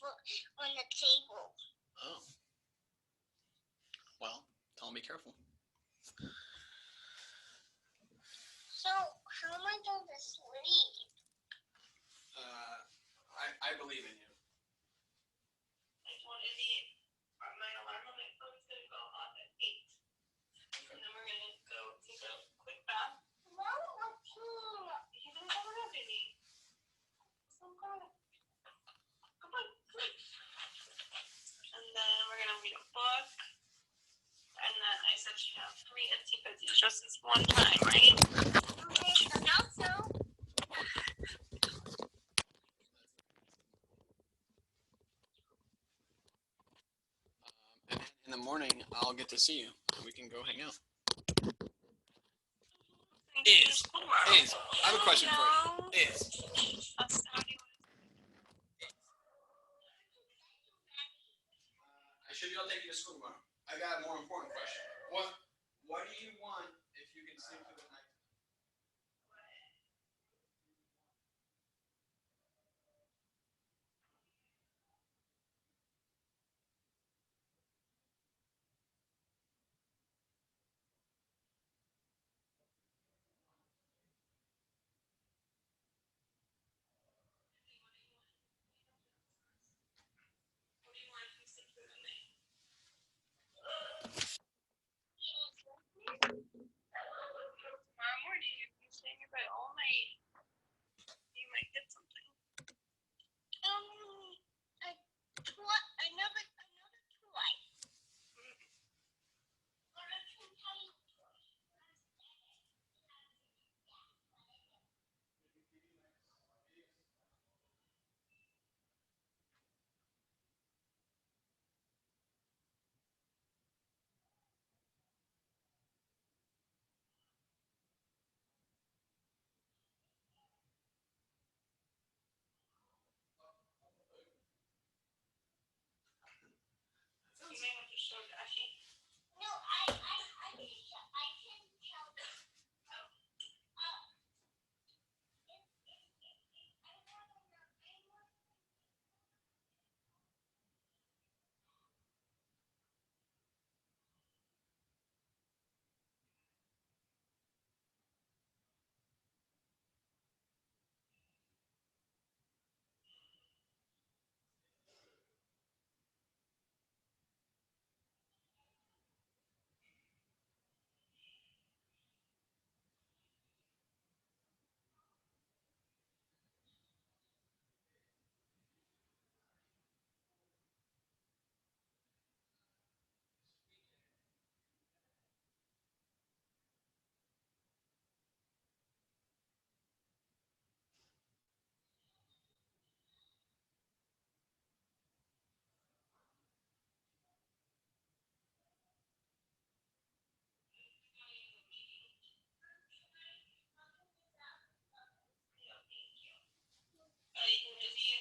foot on the table. Oh. Well, tell him be careful. So, how am I going to sleep? I believe in you. I told Izzy my alarm on my phone is going to go off at 8. And then we're going to go take a quick bath. No, routine. He didn't cover it up, Izzy. So good. Come on, sleep. And then we're going to read a book. And then I said she'd have 3 itsy bitsies just this one time, right? Okay, and also, And in the morning, I'll get to see you. We can go hang out. Is, I have a question for you. I should be able to take you to school tomorrow. I got a more important question. What do you want if you can sleep through the night? Tomorrow morning, if you stay in your bed all night, you might get something. another toy. You may have to show Dashi. No, I can tell them. Does he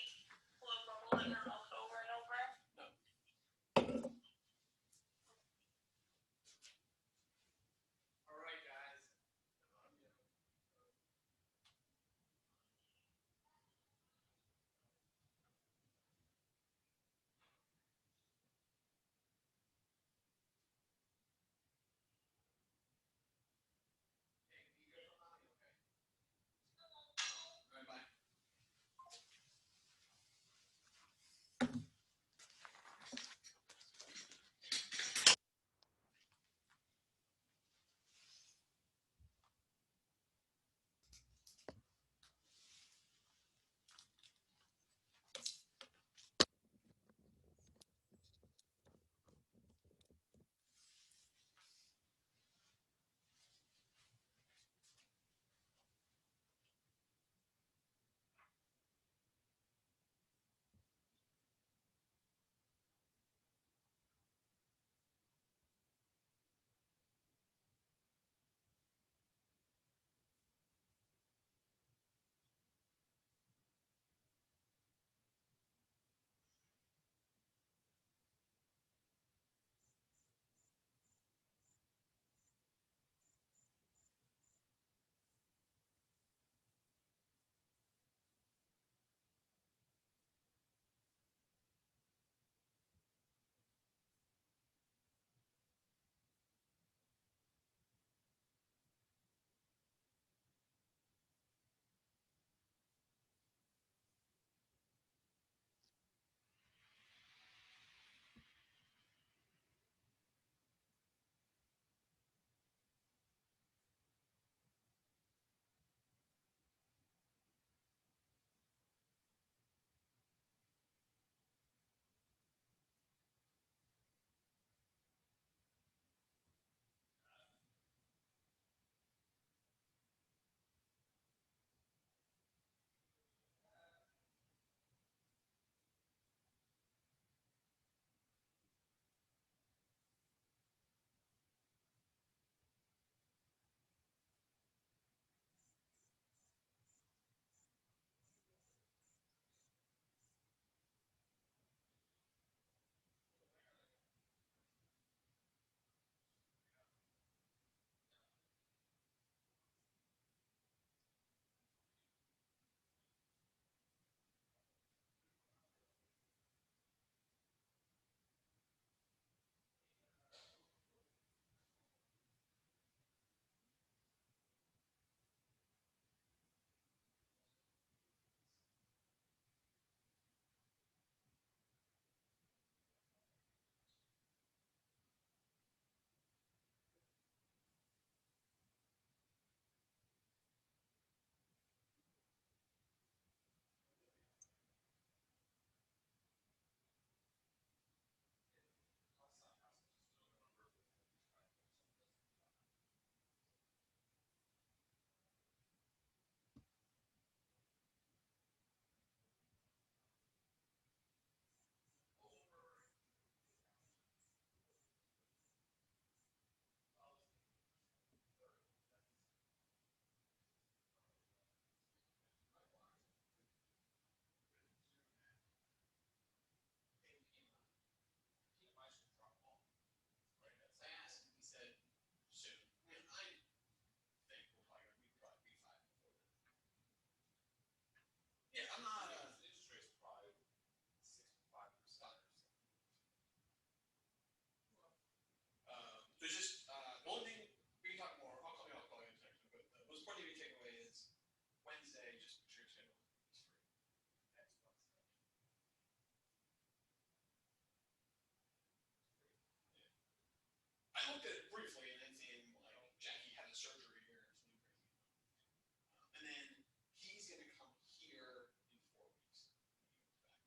pull a bubble in her mouth over and over? All right, guys. All right, bye. I looked at it briefly and then seeing like Jackie had a surgery here. And then he's gonna come here in 4 weeks.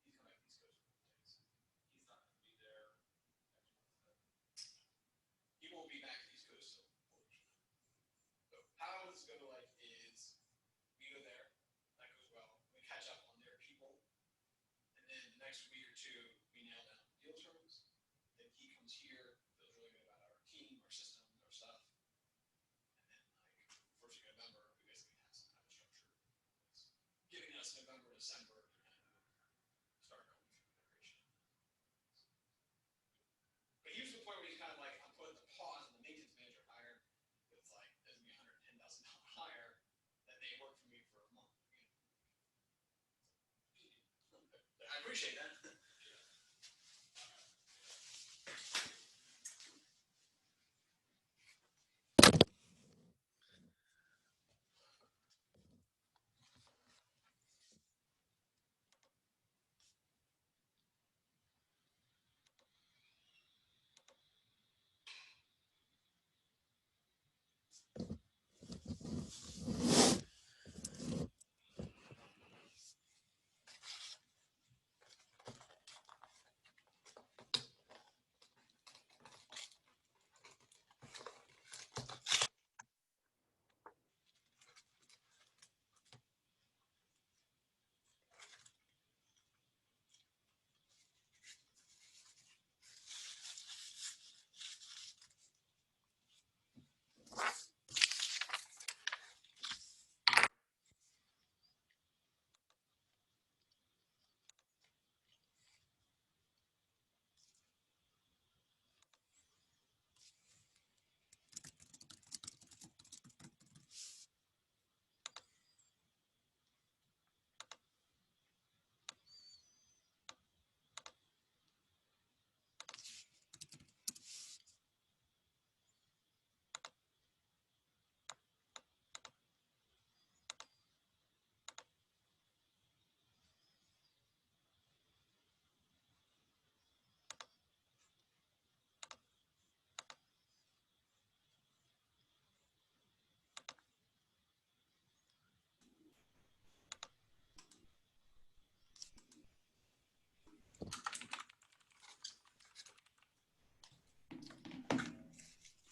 He's coming back East Coast for 4 days. He's not going to be there next month. He won't be back to East Coast till 4 weeks. So how this is gonna like is we go there, that goes well. We catch up on their people, and then the next week or two we nail down deal terms. Then he comes here, feels really good about our team, our system, our stuff. And then like first week of November, we basically have some kind of structure. It's giving us November, December to kind of start going through integration. But he was to the point where he's kind of like, I'm putting the pause on the maintenance manager hire. It's like there's gonna be $110,000 hire that they work for me for a month. I appreciate that.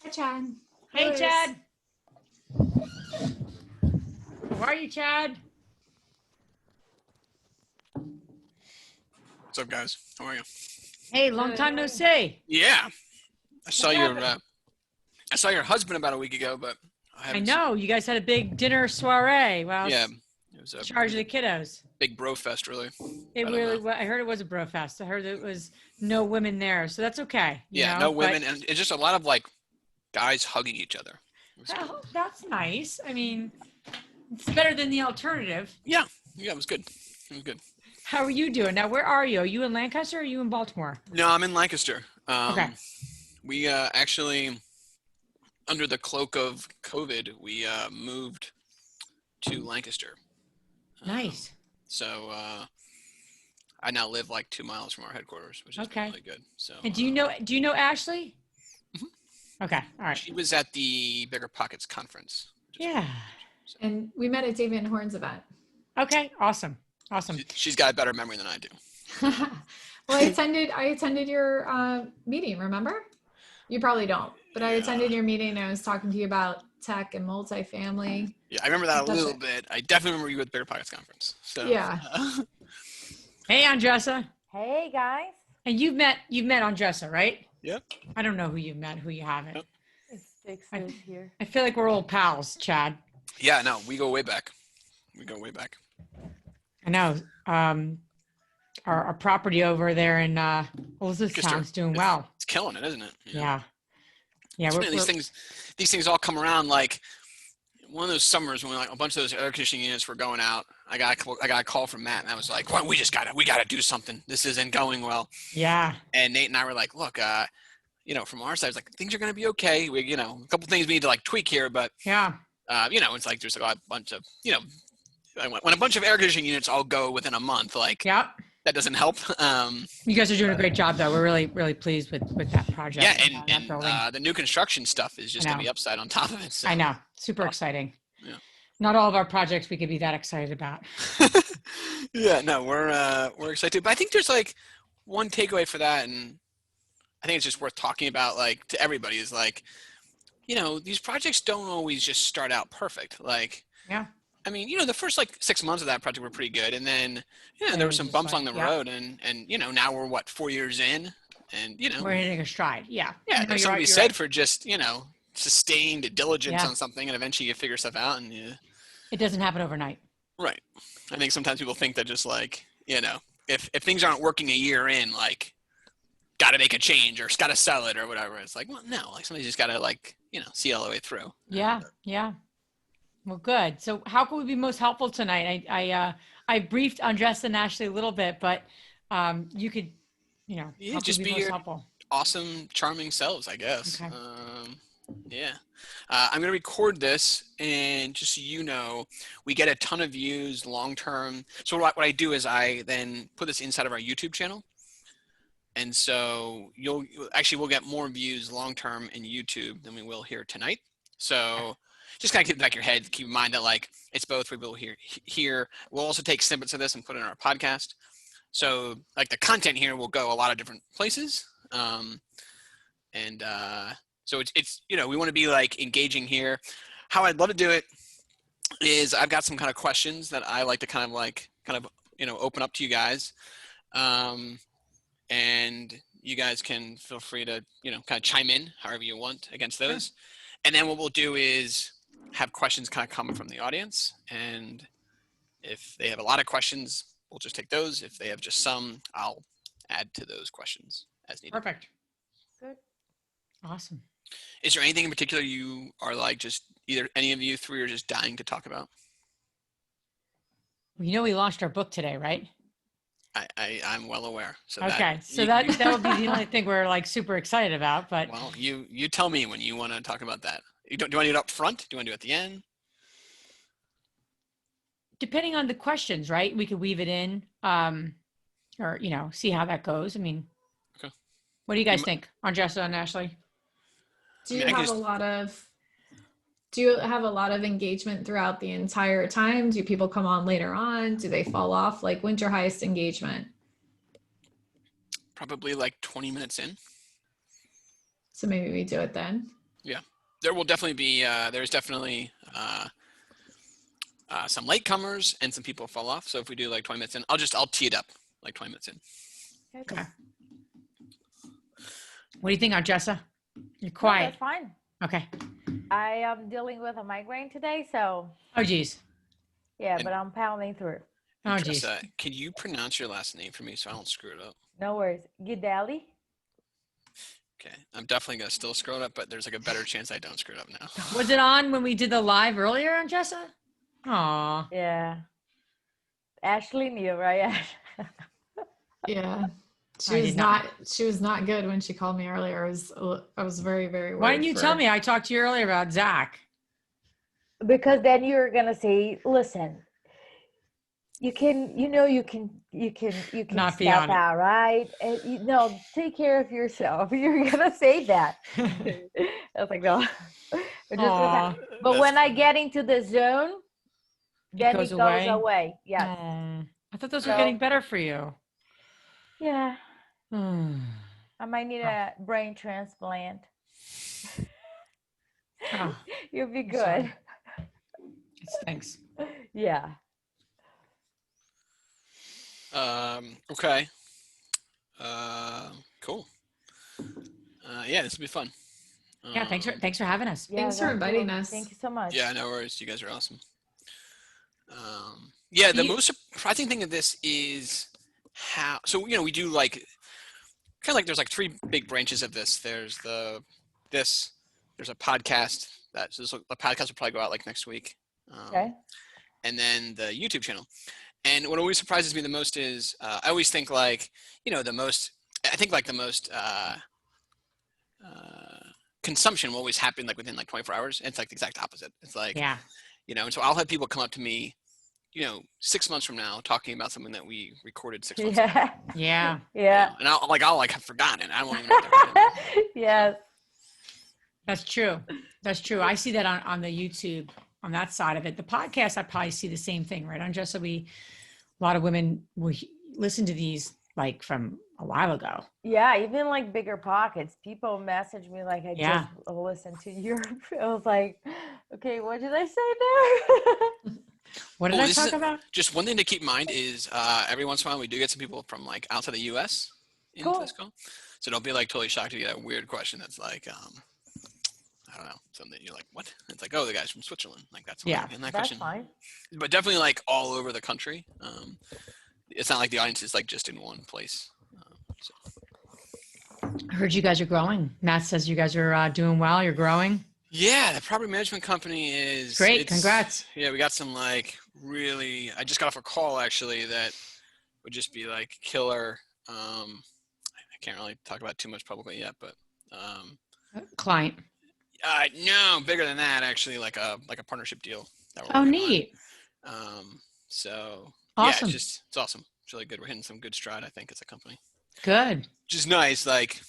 Hi, Chad. Hey, Liz. Chad. How are you, Chad? What's up, guys? How are you? Hey, long Good. time no see. Yeah, I saw What your happened? I saw your husband about a week ago, but I haven't know you guys had a big dinner soiree. Wow. Yeah, it was a Charge of the kiddos. big bro fest, really. It I don't really know. was. I heard it was a bro fest. I heard it was no women there, so that's okay. You Yeah, know? no But- women, and it's just a lot of like guys hugging each other. It was good. Oh, that's nice. I mean, it's better than the alternative. Yeah, it was good. It was good. How are you doing now? Where are you? Are you in Lancaster or are you in Baltimore? No, I'm in Lancaster. Okay. We actually, under the cloak of COVID, we moved to Lancaster. Nice. So I now live like 2 miles from our headquarters, which is Okay. really good. So And do you know Ashley? Mhm. Okay. All right. she was at the Bigger Pockets conference. which is Yeah. And we met at David Horn's event. Okay. Awesome. Awesome. She's got a better memory than I do. Well, I attended your meeting, remember? You probably don't, but I Yeah. attended your meeting and I was talking to you about tech and multifamily. Yeah, I remember that a That's little it. bit. I definitely remember you at the Bigger Pockets conference. So Yeah. Hey, Andressa. Hey guys, And you've met Andressa, right? Yep. I don't know who you've met, who you haven't. Yep. it's Dexter's here. I feel like we're old pals, Chad. Yeah, no, we go way back. We go way back. I know. Our property over there in Elizabethtown's doing well. It's killing it, isn't it? You know? Yeah. Yeah. It's funny, these things all come around like one of those summers when like a bunch of those air conditioning units were going out. I got a call from Matt, and I was like, "Well, we gotta do something. This isn't going well." Yeah. And Nate and I were like, "Look, from our side, it's like things are gonna be okay. We, a couple things we need to like tweak here, but Yeah. it's like there's like a bunch of, when a bunch of air conditioning units all go within a month, like Yep. that doesn't help. You guys are doing a great job, though. We're really, really pleased with that project. Yeah, that and building. the new construction stuff is just I going to know. be upside on top of it. So. I know. Super Awesome. exciting. Yeah. Not all of our projects we could be that excited about. Yeah, no, we're excited. But I think there's like one takeaway for that, and I think it's just worth talking about, like, to everybody, is like, you know, these projects don't always just start out perfect. Like, Yeah. I mean, you know, the first like 6 months of that project were pretty good, and then there And were it's some just bumps like, on the yeah. road, and you know, now we're what, 4 years in, and you know, We're hitting a stride. Yeah. yeah, No, there's you're something to be right, you're said right. for just, you know, sustained diligence Yeah. on something, and eventually you figure stuff out, and It doesn't happen overnight. right. I think sometimes people think that just like, you know, if things aren't working a year in, like, got to make a change or got to sell it or whatever. It's like, well, no, like somebody's just got to, like, you know, see all the way through. Yeah. Yeah. Well, good. So how can we be most helpful tonight? I briefed Andressa and Ashley a little bit, but you could, you know, Yeah, how can just we be be most your helpful? awesome, charming selves, I guess. Okay. Yeah. I'm going to record this, and just so you know, we get a ton of views long term. So what I do is I then put this inside of our YouTube channel. And so we'll get more views long term in YouTube than we will here tonight. So just kind of keep in the back of your head, keep in mind that, like, it's both. We will here. We'll also take snippets of this and put it in our podcast. So, like, the content here will go a lot of different places. So it's you know, we want to be like engaging here. How I'd love to do it is I've got some kind of questions that I like to kind of you know, open up to you guys. And you guys can feel free to, you know, kind of chime in however you want against those. Sure. And then what we'll do is have questions kind of come from the audience. And if they have a lot of questions, we'll just take those. If they have just some, I'll add to those questions as needed. Perfect. Good. Awesome. Is there anything in particular you are like, just either any of you three are just dying to talk about? You know, we launched our book today, right? I'm well aware. So okay. That would be the only thing we're like super excited about, but. Well, you tell me when you want to talk about that. Do you want to do it up front? Do you want to do it at the end? Depending on the questions, right? We could weave it in, or, you know, see how that goes. I mean, okay. What do you guys think, Andressa and Ashley? Do you have a lot of engagement throughout the entire time? Do people come on later on? Do they fall off? Like, when's your highest engagement? Probably like 20 minutes in. So maybe we do it then. Yeah, there will definitely be, there's definitely some latecomers and some people fall off. So if we do like 20 minutes in, I'll tee it up like 20 minutes in. Okay. What do you think, Andressa? You're quiet. No, that's fine. Okay. I am dealing with a migraine today, so. Oh, geez. Yeah, but I'm pounding through. Oh, geez. Can you pronounce your last name for me so I don't screw it up? No worries. Gidali? Okay. I'm definitely going to still screw it up, but there's like a better chance I don't screw it up now. Was it on when we did the live earlier, Andressa? Aw. Yeah. Ashley knew, right? Yeah. She was not good when she called me earlier. I was very, very worried. Why didn't you tell me? I talked to you earlier about Zach. Because then you're gonna say, listen, you can Not step beyond it. out, right? And no, take care of yourself. You're gonna say that. I was like, no. But when I get into the zone, then it goes away. Yes. I thought those were getting better for you. Yeah. I might need a brain transplant. Oh, You'll be good. sorry. It stinks. Yeah. Okay. Cool. Yeah, this will be fun. Yeah, thanks for having us. Yeah, Thanks for inviting us. Thank you so much. Yeah, no worries. You guys are awesome. Yeah, the most surprising thing of this is how, so, you know, we do like, kind of like, there's like three big branches of this. There's there's a podcast the podcast will probably go out like next week. Okay. And then the YouTube channel. And what always surprises me the most is, I always think like, you know, the most consumption will always happen like within like 24 hours. And it's like the exact opposite. It's like, Yeah. you know, and so I'll have people come up to me, 6 months from now talking about something that we recorded 6 months ago. Yeah. Yeah. Yeah. And I'll have forgotten it. I won't even know what they're talking about. Yes. That's true. That's true. I see that on the YouTube on that side of it. The podcast, I probably see the same thing, right? On just so a lot of women will listen to these like from a while ago. Yeah, even like Bigger Pockets. People message me like, I Yeah. just listened to your. I was like, okay, what did I say there? What did Oh, I this talk is- about? Just one thing to keep in mind is every once in a while we do get some people from like outside the U.S. into Cool. this call. So don't be like totally shocked if you get a weird question that's like, I don't know, something you're like, what? It's like, oh, the guy's from Switzerland. Like that's Yeah. in that That's question. fine. But definitely like all over the country. It's not like the audience is like just in one place. I heard you guys are growing. Matt says you guys are doing well. You're growing. Yeah, the property management company is Great. Congrats. Yeah, we got some like really. I just got off a call actually that would just be like killer. I can't really talk about it too much publicly yet, but Client. no, bigger than that actually, like a partnership deal. That we're Oh, working on. neat. So Awesome. yeah, it's awesome. It's really good. We're hitting some good stride, I think, as a company. Good. Which is nice. Like,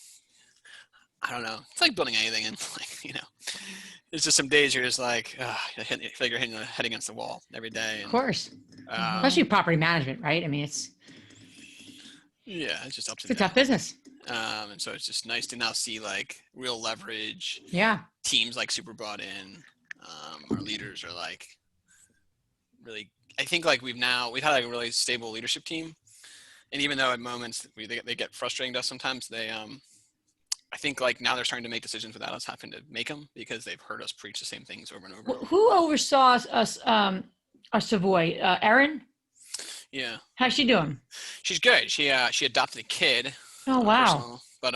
I don't know. It's like building anything, and like there's just some days you're just like, you feel like you're hitting your head against the wall every day. Of course. Um, Especially property management, right? I mean, it's it's just up to a tough business. And so it's just nice to now see like real leverage. Yeah. Teams like super bought in. Our leaders are like really. I think like we've had like a really stable leadership team, and even though at moments they get frustrating to us sometimes, they I think like now they're starting to make decisions without us having to make them because they've heard us preach the same things over and over. Who oversaw us? Our Savoy, Erin. Yeah. How's she doing? She's good. She adopted a kid. Oh wow. But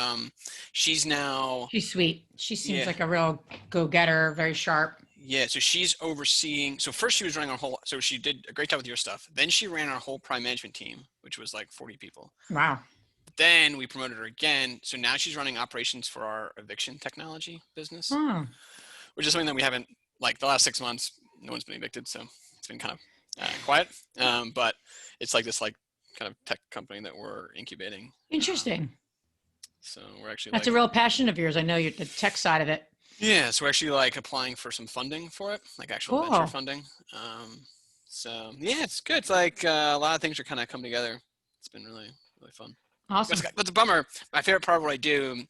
she's now. She's sweet. She seems like a real go-getter, very sharp. Yeah, so she's overseeing. So first she was running our whole. So she did a great job with your stuff. Then she ran our whole prime management team, which was like 40 people. Wow. Then we promoted her again. So now she's running operations for our eviction technology business, Oh. which is something that we haven't like the last 6 months. No one's been evicted, so it's been kind of quiet. But it's like this like kind of tech company that we're incubating. Interesting. So we're actually. That's a real passion of yours. I know you're the tech side of it. Yeah, so we're actually like applying for some funding for it, like actual venture funding. So yeah, it's good. It's like a lot of things are kind of come together. It's been really, really fun. Awesome. But the bummer, my favorite part of what I do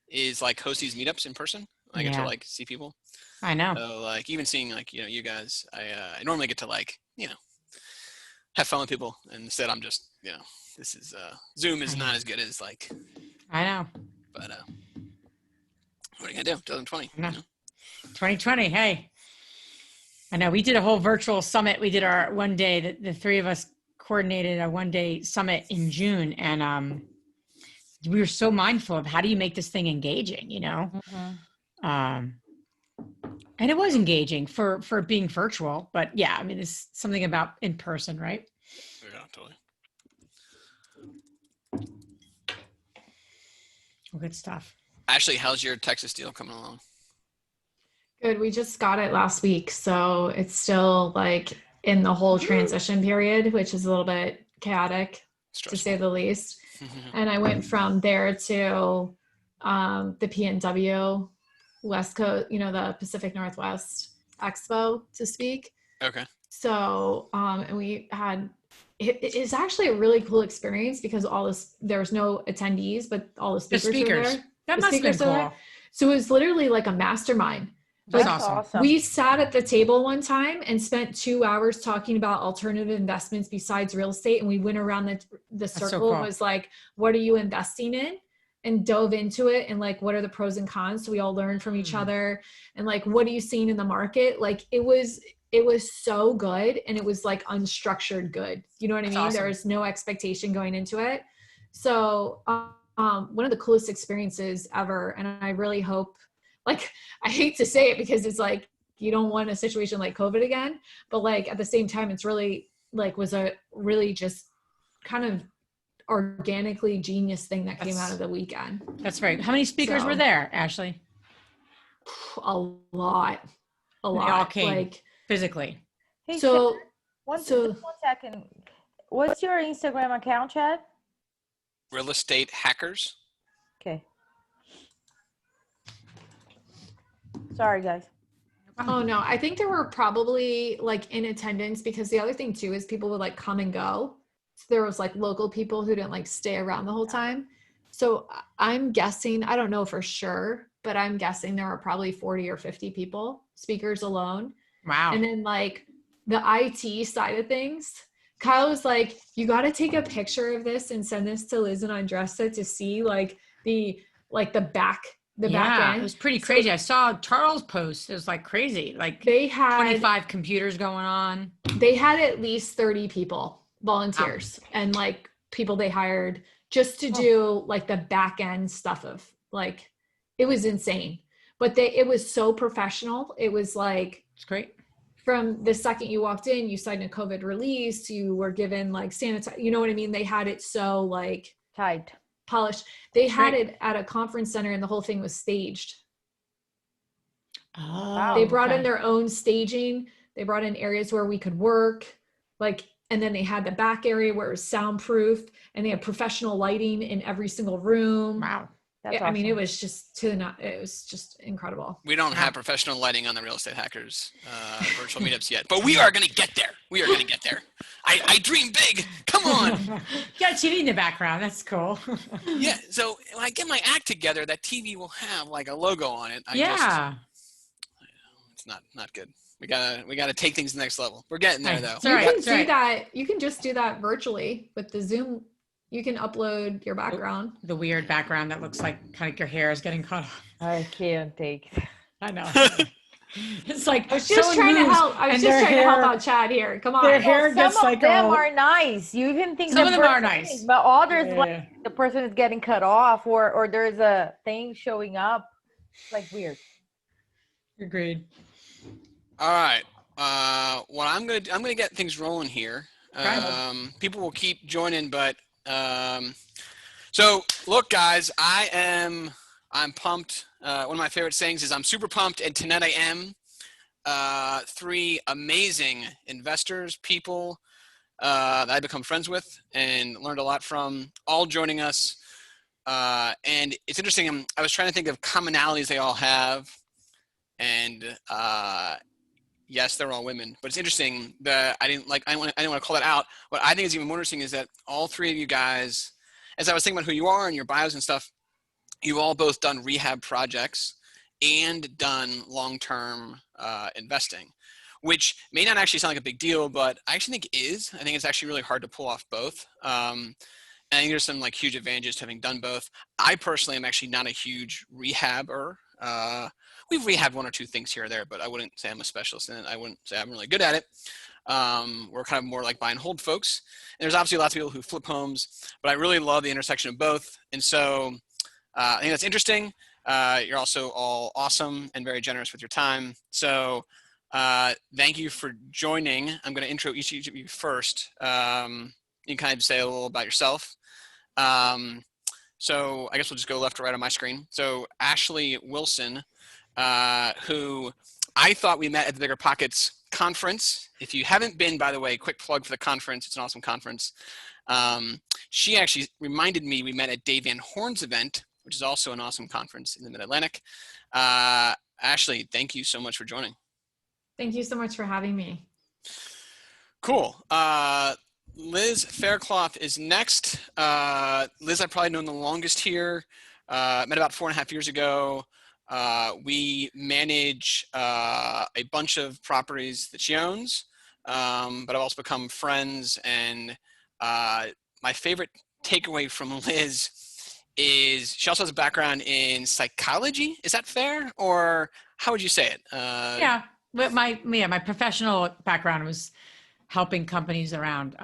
is like host these meetups in person. I get to like see people. I know. So like even seeing like, you guys, I normally get to like, have fun with people. And instead I'm just, this is, Zoom is not as good as like. I know. But what are you gonna do? 2020. I know. 2020. Hey, I know we did a whole virtual summit. We did our one day. The three of us coordinated a one-day summit in June, and we were so mindful of how do you make this thing engaging, and it was engaging for being virtual. But yeah, I mean, it's something about in person, right? Yeah, totally. Well, good stuff. Ashley, how's your Texas deal coming along? Good. We just got it last week, so it's still like in the whole transition period, which is a little bit chaotic to say the least. And I went from there to the PNW West Coast, the Pacific Northwest Expo to speak. Okay. So, and we had, it's actually a really cool experience because there's no attendees, but all the speakers were there. That must have been cool. So it was literally like a mastermind. That's awesome. We sat at the table one time and spent 2 hours talking about alternative investments besides real estate. And we went around the circle and was like, what are you investing in? And dove into it. And like, what are the pros and cons? So we all learned from each other. And like, what are you seeing in the market? Like it was so good. And it was like unstructured good. You know what I mean? Awesome. There was no expectation going into it. So one of the coolest experiences ever. And I really hope, like, I hate to say it because it's like, you don't want a situation like COVID again, but like at the same time, it's really like, was a really just kind of organically genius thing that came out of the weekend. That's right. How many speakers were there, Ashley? A lot. They all came like physically. Hey, so So- Just 1 second. What's your Instagram account, Chad? Real estate hackers. Okay. Sorry, guys. Oh no, I think there were probably like in attendance because the other thing too is people would like come and go. So there was like local people who didn't like stay around the whole time. So I'm guessing, I don't know for sure, but I'm guessing there were probably 40 or 50 people, speakers alone. Wow. And then like the IT side of things, Kyle was like, you got to take a picture of this and send this to Liz and Andressa to see like the back yeah, end. it was pretty crazy. I saw Charles post. It was like crazy. Like They had 25 computers going on. They had at least 30 people, volunteers, and like people they hired just to do like the back end stuff of like, it was insane. But it was so professional. It was like, It's great. From the second you walked in, you signed a COVID release, you were given like sanitize, you know what I mean? They had it so like Tight. polished. They had Right. it at a conference center and the whole thing was staged. Oh, They brought in okay. their own staging. They brought in areas where we could work, like, and then they had the back area where it was soundproof, and they had professional lighting in every single room. Wow. That's I mean, it awesome. was just it was just incredible. We don't have professional lighting on the Real Estate Hackers virtual meetups yet, but we are going to get there. We are going to get there. I dream big. Come on. You got TV in the background. That's cool. Yeah. So when I get my act together, that TV will have like a logo on it. It's not good. We gotta take things to the next level. We're getting there though. You can do that. You can just do that virtually with the Zoom. You can upload your background. The weird background that looks like kind of your hair is getting cut off. I can't take it. I know. It's like I was just trying to help. I was just trying to help out Chad here. Come on. Their hair Some gets of like them all, are nice. You even think some the of them are person nice. is, but others Yeah. like the person is getting cut off or there's a thing showing up. It's like weird. Agreed. All right. Well, I'm gonna get things rolling here. People will keep joining, but so look, guys, I'm pumped. One of my favorite sayings is I'm super pumped, and tonight I am. 3 amazing investors, people that I've become friends with and learned a lot from, all joining us. And it's interesting. I was trying to think of commonalities they all have, and yes, they're all women. But it's interesting that I didn't want to call that out. What I think is even more interesting is that all 3 of you guys, as I was thinking about who you are and your bios and stuff, you've all both done rehab projects and done long-term investing, which may not actually sound like a big deal, but I actually think is. I think it's actually really hard to pull off both. And I think there's some like huge advantages to having done both. I personally am actually not a huge rehabber. We've rehabbed 1 or 2 things here or there, but I wouldn't say I'm a specialist in it. I wouldn't say I'm really good at it. We're kind of more like buy and hold folks. And there's obviously lots of people who flip homes, but I really love the intersection of both. And so I think that's interesting. You're also all awesome and very generous with your time. So thank you for joining. I'm going to intro each of you first. You can kind of say a little about yourself. So I guess we'll just go left to right on my screen. So Ashley Wilson, who I thought we met at the Bigger Pockets conference. If you haven't been, by the way, quick plug for the conference. It's an awesome conference. She actually reminded me we met at Dave Van Horn's event, which is also an awesome conference in the Mid-Atlantic. Ashley, thank you so much for joining. Thank you so much for having me. Cool. Liz Faircloth is next. Liz, I've probably known the longest here. Met about 4.5 years ago. We manage a bunch of properties that she owns, but I've also become friends. And my favorite takeaway from Liz is she also has a background in psychology. Is that fair? Or how would you say it? Yeah, but my professional background was helping companies around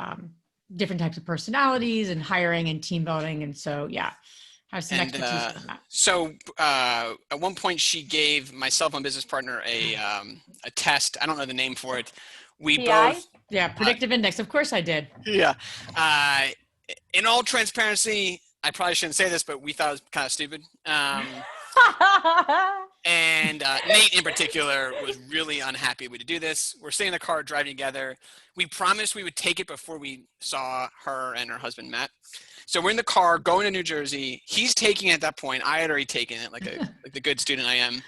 different types of personalities and hiring and team building. And so, yeah, I have some expertise in that. So at one point she gave myself and business partner a test. I don't know the name for it. We PI? both. Yeah, predictive index. Of course I did. Yeah. In all transparency, I probably shouldn't say this, but we thought it was kind of stupid. And Nate in particular was really unhappy we to do this. We're sitting in the car driving together. We promised we would take it before we saw her and her husband Matt. So we're in the car going to New Jersey. He's taking it at that point. I had already taken it like the good student I am.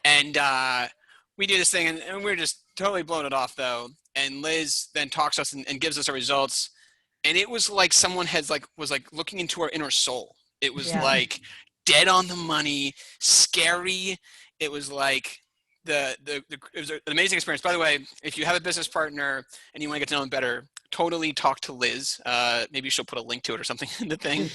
And we do this thing and we're just totally blowing it off though. And Liz then talks to us and gives us our results. And it was like someone was looking into our inner soul. It was like dead on the money, scary. It was like it was an amazing experience. By the way, if you have a business partner and you want to get to know them better, totally talk to Liz. Maybe she'll put a link to it or something in the thing.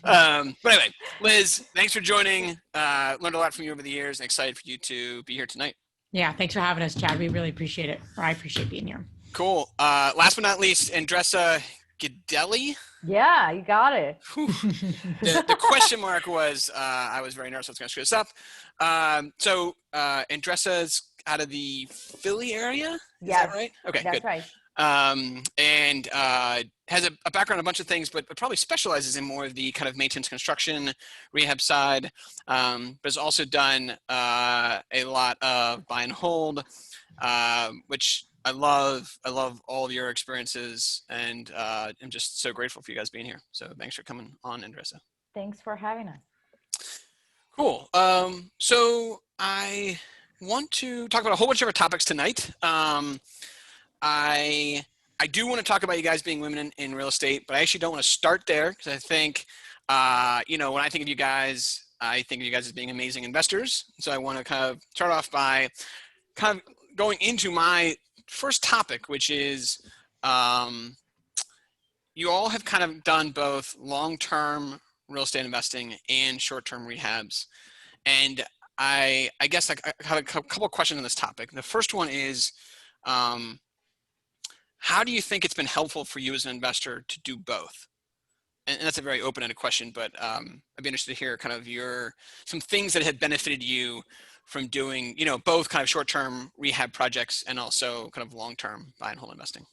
But anyway, Liz, thanks for joining. Learned a lot from you over the years and excited for you to be here tonight. Yeah, thanks for having us, Chad. We really appreciate it. I appreciate being here. Cool. Last but not least, Andressa Gidelli. Yeah, you got it. The question mark was, I was very nervous I was going to screw this up. So Andressa's out of the Philly area? Is that right? Okay, that's good. Right. And has a background in a bunch of things, but probably specializes in more of the kind of maintenance, construction, rehab side, but has also done a lot of buy and hold, which I love all of your experiences, and I'm just so grateful for you guys being here. So thanks for coming on, Andressa. Thanks for having us. Cool. So I want to talk about a whole bunch of our topics tonight. I do want to talk about you guys being women in real estate, but I actually don't want to start there because I think, when I think of you guys, I think of you guys as being amazing investors. So I want to kind of start off by kind of going into my first topic, which is you all have kind of done both long-term real estate investing and short-term rehabs. And I guess I have a couple of questions on this topic. The first one is, how do you think it's been helpful for you as an investor to do both? And that's a very open-ended question, but I'd be interested to hear kind of some things that have benefited you from doing, both kind of short-term rehab projects and also kind of long-term buy and hold investing.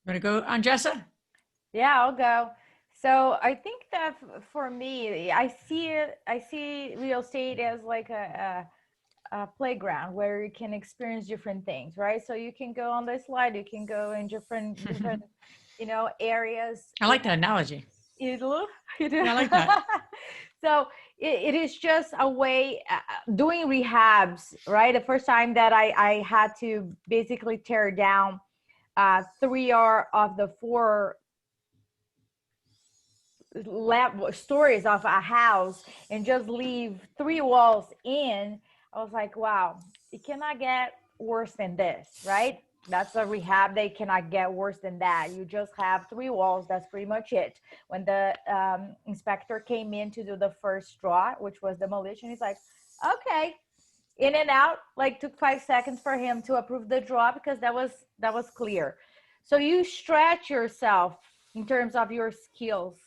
Want to go, Andressa? Yeah, I'll go. So I think that for me, I see real estate as like a playground where you can experience different things, right? So you can go on the slide, you can go in different areas. I like that analogy. You do? Yeah, I like that. So it is just a way doing rehabs, right? The first time that I had to basically tear down 3 of the 4 stories of a house and just leave 3 walls in, I was like, wow, it cannot get worse than this, right? That's a rehab. They cannot get worse than that. You just have 3 walls. That's pretty much it. When the inspector came in to do the first draw, which was demolition, he's like, okay, in and out. Like took 5 seconds for him to approve the draw because that was clear. So you stretch yourself in terms of your skills.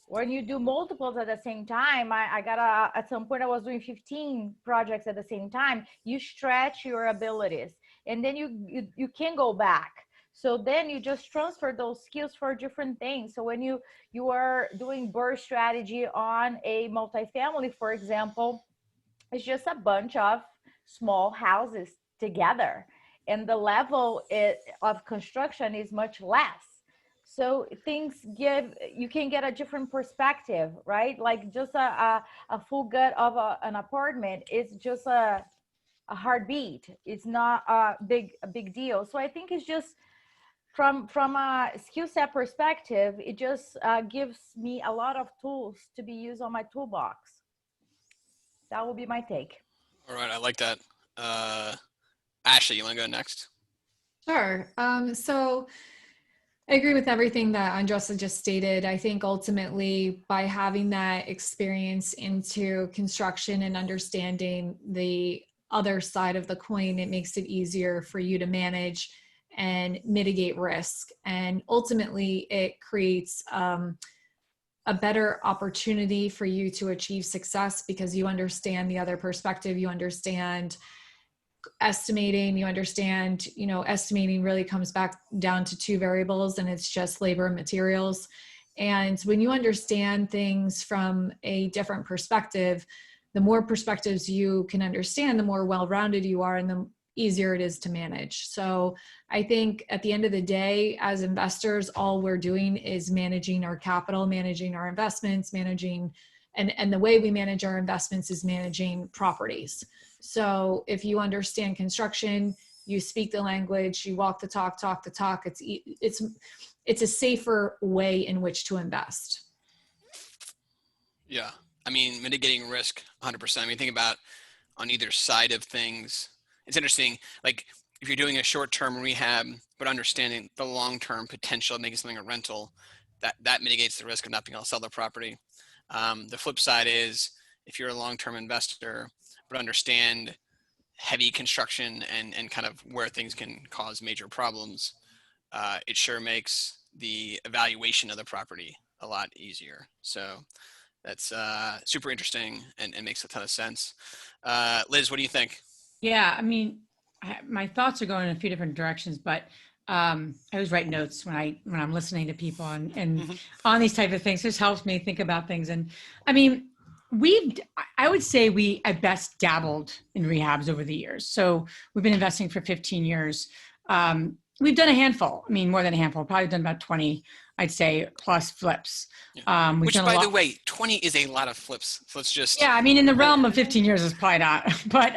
When you do multiples at the same time, at some point I was doing 15 projects at the same time. You stretch your abilities. And then you can go back. So then you just transfer those skills for different things. So when you are doing burst strategy on a multifamily, for example, it's just a bunch of small houses together. And the level of construction is much less. So you can get a different perspective, right? Like just a full gut of an apartment is just a heartbeat. It's not a big deal. So I think it's just from a skill set perspective, it just gives me a lot of tools to be used on my toolbox. That will be my take. All right, I like that. Ashley, you want to go next? Sure. So I agree with everything that Andressa just stated. I think ultimately by having that experience into construction and understanding the other side of the coin, it makes it easier for you to manage and mitigate risk. And ultimately it creates a better opportunity for you to achieve success because you understand the other perspective, you understand estimating, estimating really comes back down to 2 variables, and it's just labor and materials. And when you understand things from a different perspective, the more perspectives you can understand, the more well-rounded you are and the easier it is to manage. So I think at the end of the day, as investors, all we're doing is managing our capital, managing our investments, and the way we manage our investments is managing properties. So if you understand construction, you speak the language, you walk the talk the talk, it's a safer way in which to invest. Yeah. I mean, mitigating risk 100%. I mean, think about on either side of things. It's interesting. Like if you're doing a short-term rehab, but understanding the long-term potential of making something a rental, that mitigates the risk of not being able to sell the property. The flip side is if you're a long-term investor, but understand heavy construction and kind of where things can cause major problems, it sure makes the evaluation of the property a lot easier. So that's super interesting and makes a ton of sense. Liz, what do you think? Yeah, I mean, my thoughts are going in a few different directions, but I always write notes when I'm listening to people and on these type of things. This helps me think about things. And I mean, I would say we at best dabbled in rehabs over the years. So we've been investing for 15 years. We've done a handful. I mean, more than a handful. Probably done about 20, I'd say, plus flips. Yeah. Which, by the way, 20 is a lot of flips. So it's just I mean, in the realm of 15 years is probably not, but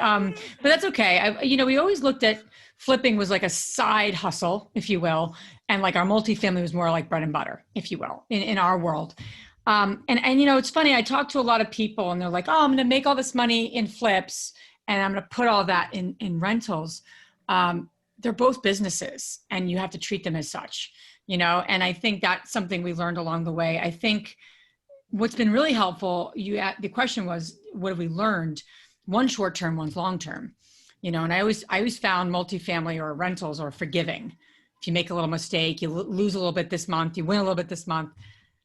that's okay. We always looked at flipping was like a side hustle, if you will, and like our multifamily was more like bread and butter, if you will, in our world. And it's funny. I talk to a lot of people, and they're like, "Oh, I'm going to make all this money in flips, and I'm going to put all that in rentals." They're both businesses, and you have to treat them as such, And I think that's something we learned along the way. I think what's been really helpful, the question was, what have we learned? One short-term, one's long-term, and I always found multifamily or rentals are forgiving. If you make a little mistake, you lose a little bit this month, you win a little bit this month.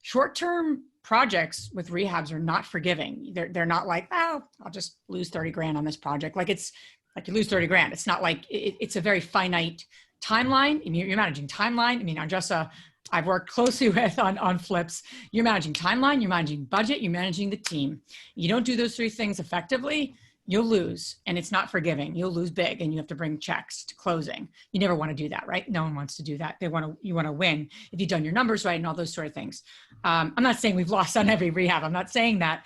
Short-term projects with rehabs are not forgiving. They're not like, oh, I'll just lose 30 grand on this project. Like it's like you lose 30 grand. It's not like it's a very finite timeline. And you're managing timeline. I mean, I've worked closely with on flips. You're managing timeline, you're managing budget, you're managing the team. You don't do those three things effectively, you'll lose, and it's not forgiving. You'll lose big, and you have to bring checks to closing. You never want to do that, right? No one wants to do that. You want to win if you've done your numbers right and all those sort of things. I'm not saying we've lost on every rehab. I'm not saying that.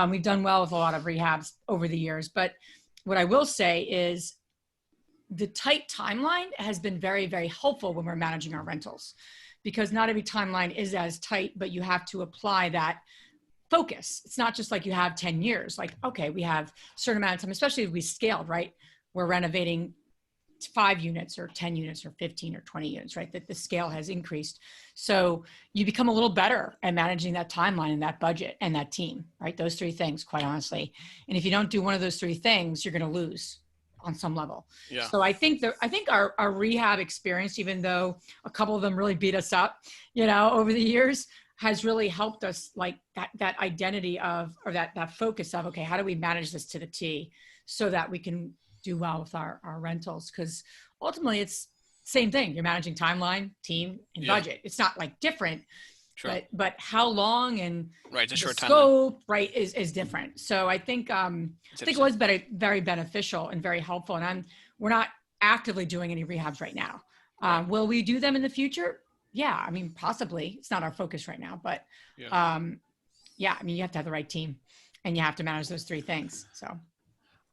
We've done well with a lot of rehabs over the years, but what I will say is the tight timeline has been very, very helpful when we're managing our rentals, because not every timeline is as tight, but you have to apply that focus. It's not just like you have 10 years, like, okay, we have a certain amount of time, especially if we scaled, right? We're renovating 5 units or 10 units or 15 or 20 units, right? That the scale has increased. So you become a little better at managing that timeline and that budget and that team, right? Those three things, quite honestly. And if you don't do one of those three things, you're going to lose on some level. Yeah. So I think our rehab experience, even though a couple of them really beat us up, over the years, has really helped us, like that identity of, or that focus of, okay, how do we manage this to the T so that we can do well with our rentals? Because ultimately it's same thing. You're managing timeline, team, and budget. It's not like different, sure. but how long and the short scope, right, is different. So I think it was very beneficial and very helpful. And we're not actively doing any rehabs right now. Will we do them in the future? Yeah, I mean, possibly. It's not our focus right now, but I mean, you have to have the right team, and you have to manage those three things. So.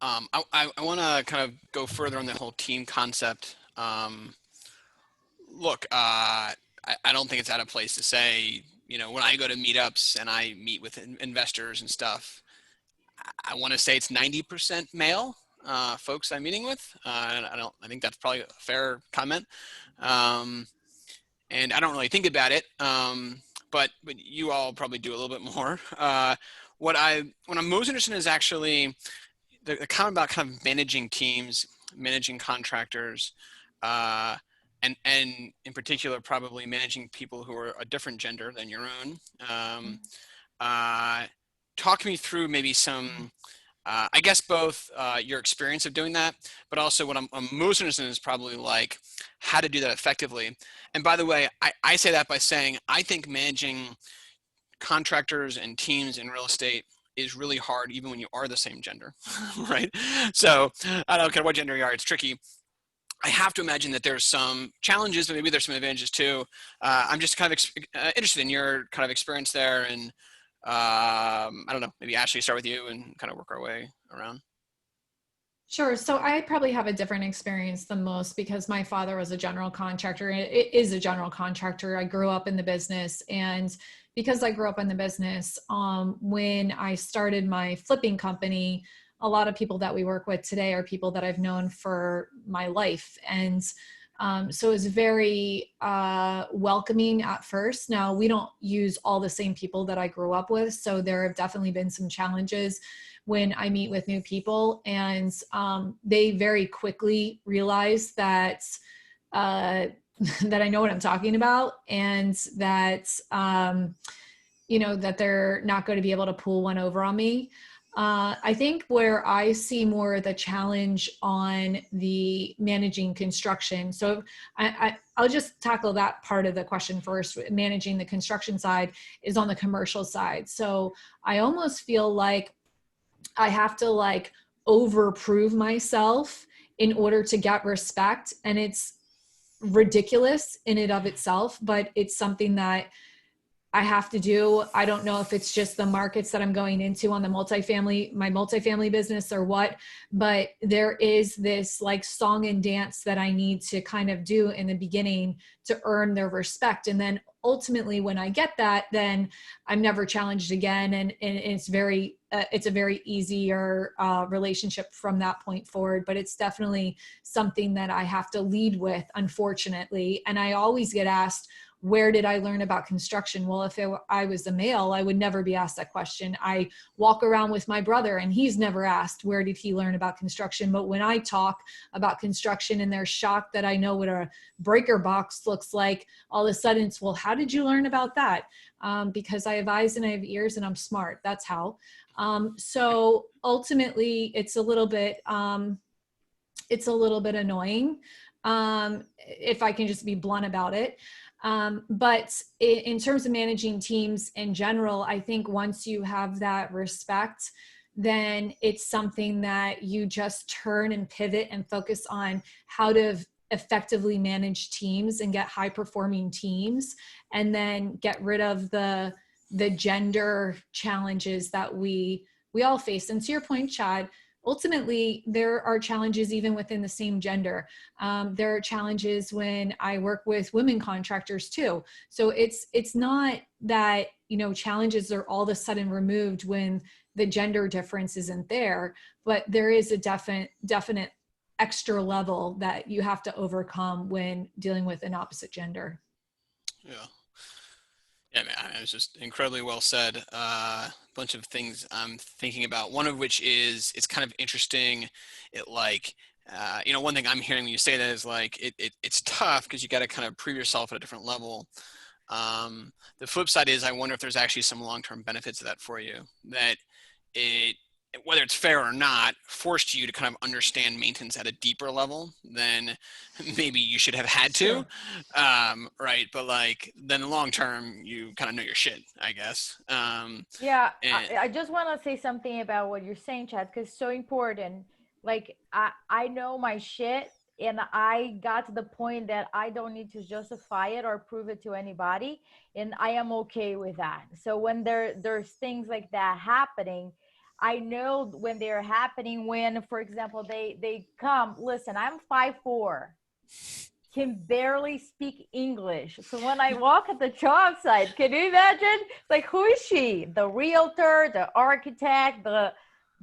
I want to kind of go further on the whole team concept. Look, I don't think it's out of place to say, when I go to meetups and I meet with investors and stuff, I want to say it's 90% male folks I'm meeting with. I think that's probably a fair comment. And I don't really think about it, but you all probably do a little bit more. What I'm most interested in is actually the comment about kind of managing teams, managing contractors, and in particular, probably managing people who are a different gender than your own. Talk me through maybe some I guess both your experience of doing that, but also what I'm most interested in is probably like how to do that effectively. And by the way, I say that by saying I think managing contractors and teams in real estate is really hard even when you are the same gender, right? So I don't care what gender you are, it's tricky. I have to imagine that there's some challenges, but maybe there's some advantages too. I'm just kind of interested in your kind of experience there, and I don't know, maybe Ashley, start with you and kind of work our way around. Sure. So I probably have a different experience than most because my father was a general contractor. It is a general contractor. I grew up in the business, and because I grew up in the business, when I started my flipping company, a lot of people that we work with today are people that I've known for my life. And so it's very welcoming at first. Now, we don't use all the same people that I grew up with. So there have definitely been some challenges when I meet with new people. And they very quickly realize that that I know what I'm talking about, and that, that they're not going to be able to pull one over on me. I think where I see more of the challenge on the managing construction. So I'll just tackle that part of the question first. Managing the construction side is on the commercial side. So I almost feel like I have to like overprove myself in order to get respect. And it's ridiculous in and of itself, but it's something that I have to do. I don't know if it's just the markets that I'm going into on my multifamily business or what, but there is this like song and dance that I need to kind of do in the beginning to earn their respect. And then ultimately when I get that, then I'm never challenged again. And it's a very easier relationship from that point forward, but it's definitely something that I have to lead with, unfortunately. And I always get asked, where did I learn about construction? Well, if I was a male, I would never be asked that question. I walk around with my brother and he's never asked, where did he learn about construction? But when I talk about construction and they're shocked that I know what a breaker box looks like, all of a sudden it's, well, how did you learn about that? Because I have eyes and I have ears and I'm smart. That's how. So ultimately it's a little bit annoying, if I can just be blunt about it. But in terms of managing teams in general, I think once you have that respect, then it's something that you just turn and pivot and focus on how to effectively manage teams and get high performing teams, and then get rid of the gender challenges that we all face. And to your point, Chad, ultimately, there are challenges even within the same gender. There are challenges when I work with women contractors too. So it's not that, challenges are all of a sudden removed when the gender difference isn't there, but there is a definite extra level that you have to overcome when dealing with an opposite gender. Yeah. Yeah, man, it was just incredibly well said. Bunch of things I'm thinking about. One of which is it's kind of interesting. It like, one thing I'm hearing when you say that is like it's tough because you got to kind of prove yourself at a different level. The flip side is I wonder if there's actually some long-term benefits of that for you. That it, whether it's fair or not, forced you to kind of understand maintenance at a deeper level than maybe you should have had to, right? But like then long term, you kind of know your shit, I guess. Yeah, I just want to say something about what you're saying, Chad, because it's so important. Like I know my shit, and I got to the point that I don't need to justify it or prove it to anybody, and I am okay with that. So when there's things like that happening, I know when they're happening, when, for example, they come, listen, I'm 5'4", can barely speak English. So when I walk at the job site, can you imagine? Like, who is she? The realtor, the architect, the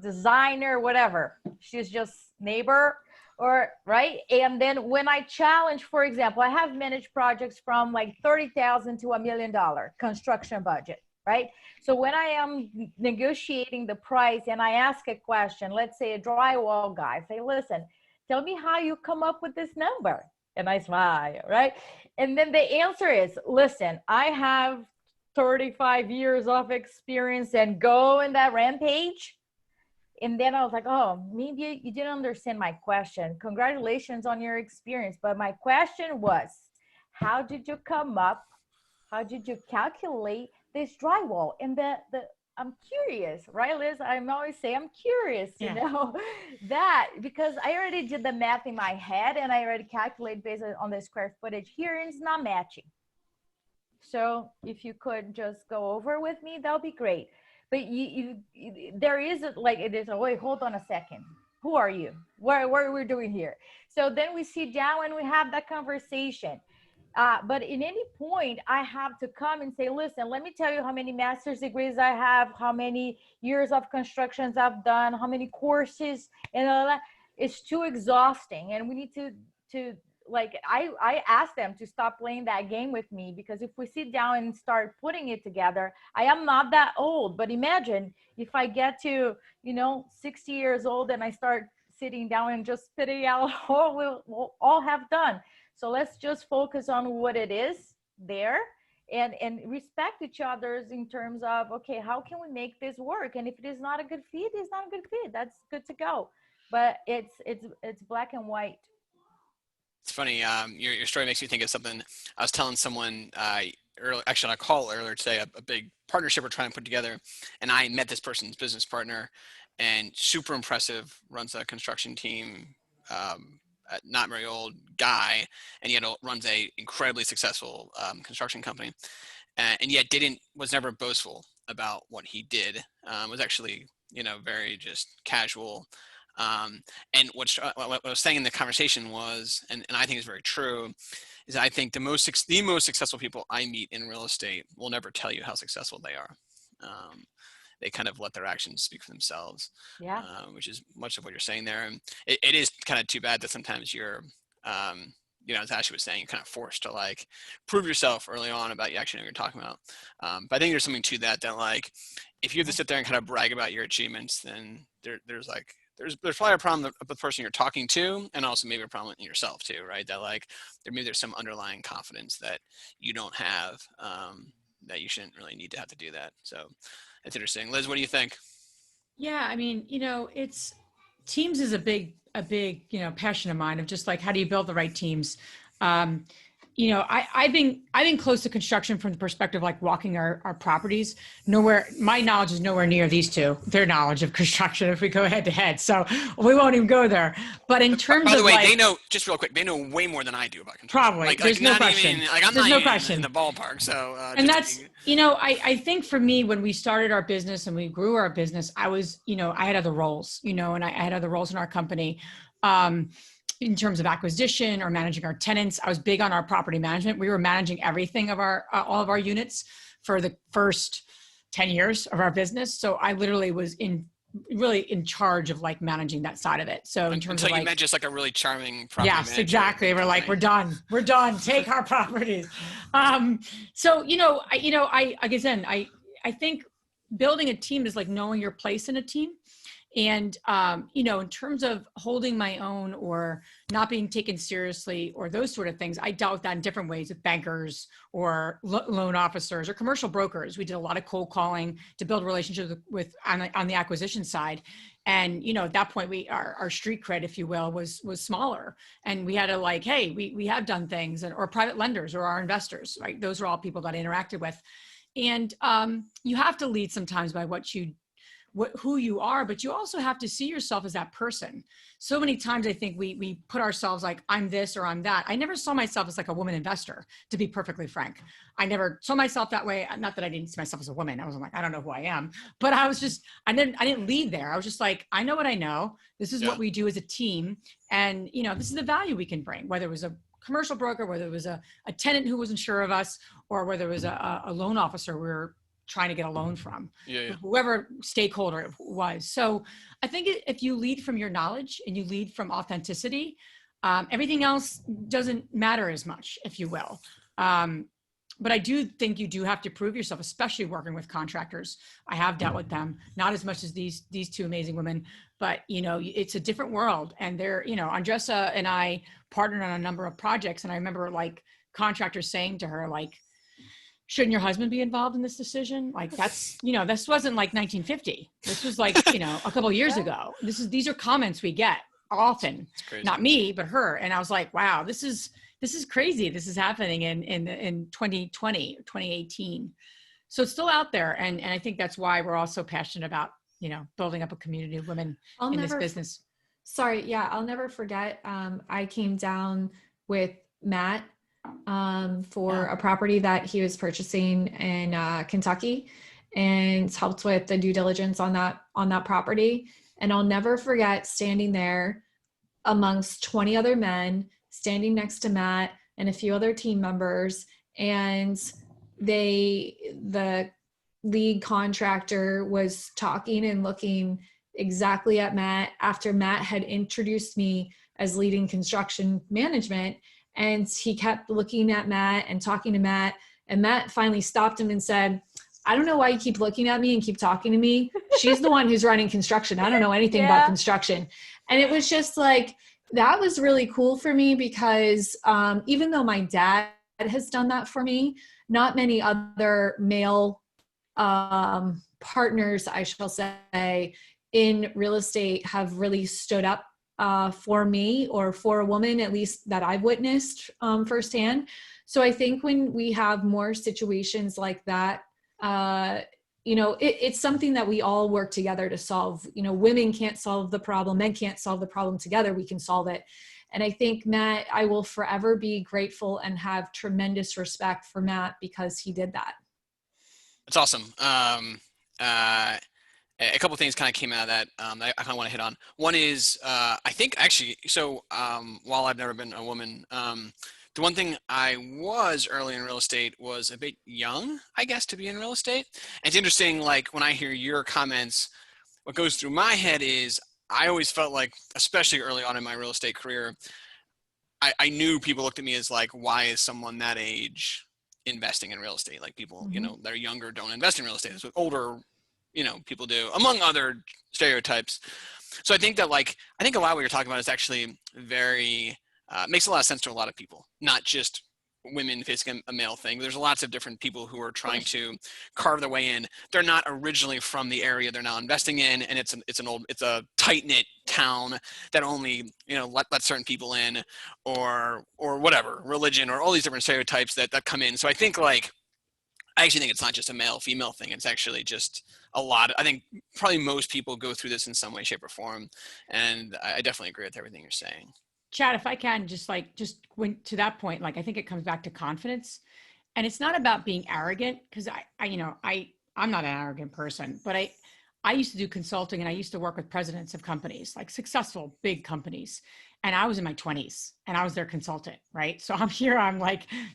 designer, whatever. She's just neighbor, or right? And then when I challenge, for example, I have managed projects from like $30,000 to $1 million construction budget. Right? So when I am negotiating the price and I ask a question, let's say a drywall guy, say, listen, tell me how you come up with this number. And I smile, right? And then the answer is, listen, I have 35 years of experience, and go in that rampage. And then I was like, oh, maybe you didn't understand my question. Congratulations on your experience. But my question was, how did you come up? How did you calculate this drywall? And I'm curious, right, Liz? I'm always say I'm curious to know that, because I already did the math in my head and I already calculated based on the square footage here, and it's not matching. So if you could just go over with me, that would be great. But there is like, it is, oh, wait, hold on a second. Who are you? What are we doing here? So then we sit down and we have that conversation. But in any point, I have to come and say, listen, let me tell you how many master's degrees I have, how many years of constructions I've done, how many courses, and all that. It's too exhausting. And we need to like, I asked them to stop playing that game with me, because if we sit down and start putting it together, I am not that old, but imagine if I get to, 60 years old and I start sitting down and just spitting out all we'll all have done. So let's just focus on what it is there, and respect each other's in terms of, okay, how can we make this work? And if it is not a good fit, it's not a good fit. That's good to go. But it's black and white. It's funny. Your story makes me think of something. I was telling someone actually on a call earlier today, a big partnership we're trying to put together, and I met this person's business partner, and super impressive, runs a construction team, not very old guy, and yet runs a incredibly successful construction company, and yet was never boastful about what he did. Was actually very just casual. And what I was saying in the conversation was, and I think is very true, is I think the most successful people I meet in real estate will never tell you how successful they are. They kind of let their actions speak for themselves, which is much of what you're saying there. And it is kind of too bad that sometimes you're, as Ashley was saying, you're kind of forced to like prove yourself early on about you actually know what you're talking about. But I think there's something to that like, if you have to sit there and kind of brag about your achievements, then there's probably a problem with the person you're talking to, and also maybe a problem in yourself too, right? That like there's some underlying confidence that you don't have, that you shouldn't really need to have to do that. So it's interesting. Liz, what do you think? Yeah, I mean, it's teams is a big, passion of mine, of just like, how do you build the right teams? I've been close to construction from the perspective, like walking our properties. My knowledge is nowhere near these two, their knowledge of construction, if we go head to head. So we won't even go there. But in terms of, by the way, they know, just real quick, they know way more than I do about construction. Probably. There's no question. I'm not even in the ballpark. So, and that's, I think for me, when we started our business and we grew our business, I was, I had other roles, and I had other roles in our company. In terms of acquisition or managing our tenants, I was big on our property management. We were managing everything of all of our units for the first 10 years of our business. So I literally was really in charge of like managing that side of it. So in terms until of you met just like a really charming property manager. Yes, exactly. We're like, we're done. Take our properties. So, I think building a team is like knowing your place in a team. And, in terms of holding my own or not being taken seriously or those sort of things, I dealt with that in different ways with bankers or loan officers or commercial brokers. We did a lot of cold calling to build relationships with on the acquisition side. And, at that point, our street cred, if you will, was smaller. And we had to like, hey, we have done things, or private lenders or our investors, right? Those are all people that I interacted with. And you have to lead sometimes by who you are, but you also have to see yourself as that person. So many times I think we put ourselves like, I'm this or I'm that. I never saw myself as like a woman investor, to be perfectly frank. I never saw myself that way. Not that I didn't see myself as a woman. I was like, I don't know who I am, but I didn't lead there. I was just like, I know what I know. This is what we do as a team. And this is the value we can bring, whether it was a commercial broker, whether it was a tenant who wasn't sure of us, or whether it was a loan officer we were trying to get a loan from, whoever stakeholder it was. So I think if you lead from your knowledge and you lead from authenticity, everything else doesn't matter as much, if you will. But I do think you do have to prove yourself, especially working with contractors. I have dealt with them, not as much as these two amazing women, but it's a different world. And they're, Andressa and I partnered on a number of projects. And I remember like contractors saying to her, like, shouldn't your husband be involved in this decision? Like that's, this wasn't like 1950. This was like, a couple of years ago. These are comments we get often, not me, but her. And I was like, wow, this is crazy. This is happening in 2020, 2018. So it's still out there. And I think that's why we're all so passionate about, building up a community of women in this business. Sorry. Yeah. I'll never forget. I came down with Matt for a property that he was purchasing in Kentucky, and helped with the due diligence on that property. And I'll never forget standing there amongst 20 other men, standing next to Matt and a few other team members, and the lead contractor was talking and looking exactly at Matt after Matt had introduced me as leading construction management. And he kept looking at Matt and talking to Matt, and Matt finally stopped him and said, I don't know why you keep looking at me and keep talking to me. She's the one who's running construction. I don't know anything about construction. And it was just like, that was really cool for me because even though my dad has done that for me, not many other male partners, I shall say, in real estate have really stood up for me, or for a woman, at least that I've witnessed firsthand. So I think when we have more situations like that, it's something that we all work together to solve. Women can't solve the problem. Men can't solve the problem. Together we can solve it. And I think Matt, I will forever be grateful and have tremendous respect for Matt because he did that. That's awesome. A couple of things kind of came out of that that I kind of want to hit on. One is, I think actually, so while I've never been a woman, the one thing I was early in real estate was a bit young, I guess, to be in real estate. And it's interesting, like when I hear your comments, what goes through my head is I always felt like, especially early on in my real estate career, I knew people looked at me as like, why is someone that age investing in real estate? Like people, that are younger don't invest in real estate. That's what older, people do, among other stereotypes. So I think that I think a lot of what you're talking about is actually very, makes a lot of sense to a lot of people, not just women facing a male thing. There's lots of different people who are trying to carve their way in. They're not originally from the area they're now investing in, and it's a tight-knit town that only let certain people in, or whatever, religion, or all these different stereotypes that come in. So I think I actually think it's not just a male female thing. It's actually just a lot. I think probably most people go through this in some way, shape, or form, and I definitely agree with everything you're saying. Chad, if I can just went to that point, I think it comes back to confidence, and it's not about being arrogant, because I'm not an arrogant person, but I used to do consulting, and I used to work with presidents of companies, like successful big companies. And I was in my 20s and I was their consultant, right? So I'm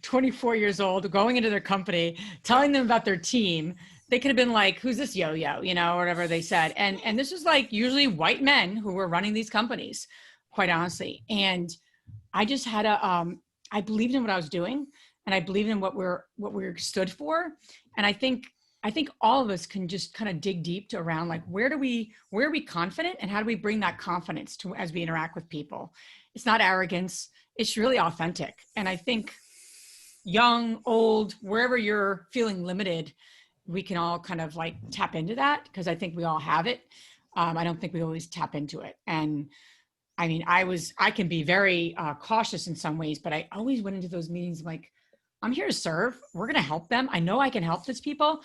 24 years old, going into their company, telling them about their team. They could have been like, who's this yo-yo, or whatever they said. And this was usually white men who were running these companies, quite honestly. And I just had I believed in what I was doing, and I believed in what we're stood for. And I think all of us can just kind of dig deep to around where are we confident, and how do we bring that confidence to as we interact with people? It's not arrogance. It's really authentic. And I think young, old, wherever you're feeling limited, we can all kind of tap into that, because I think we all have it. I don't think we always tap into it. And I mean, I can be very cautious in some ways, but I always went into those meetings I'm here to serve. We're going to help them. I know I can help these people.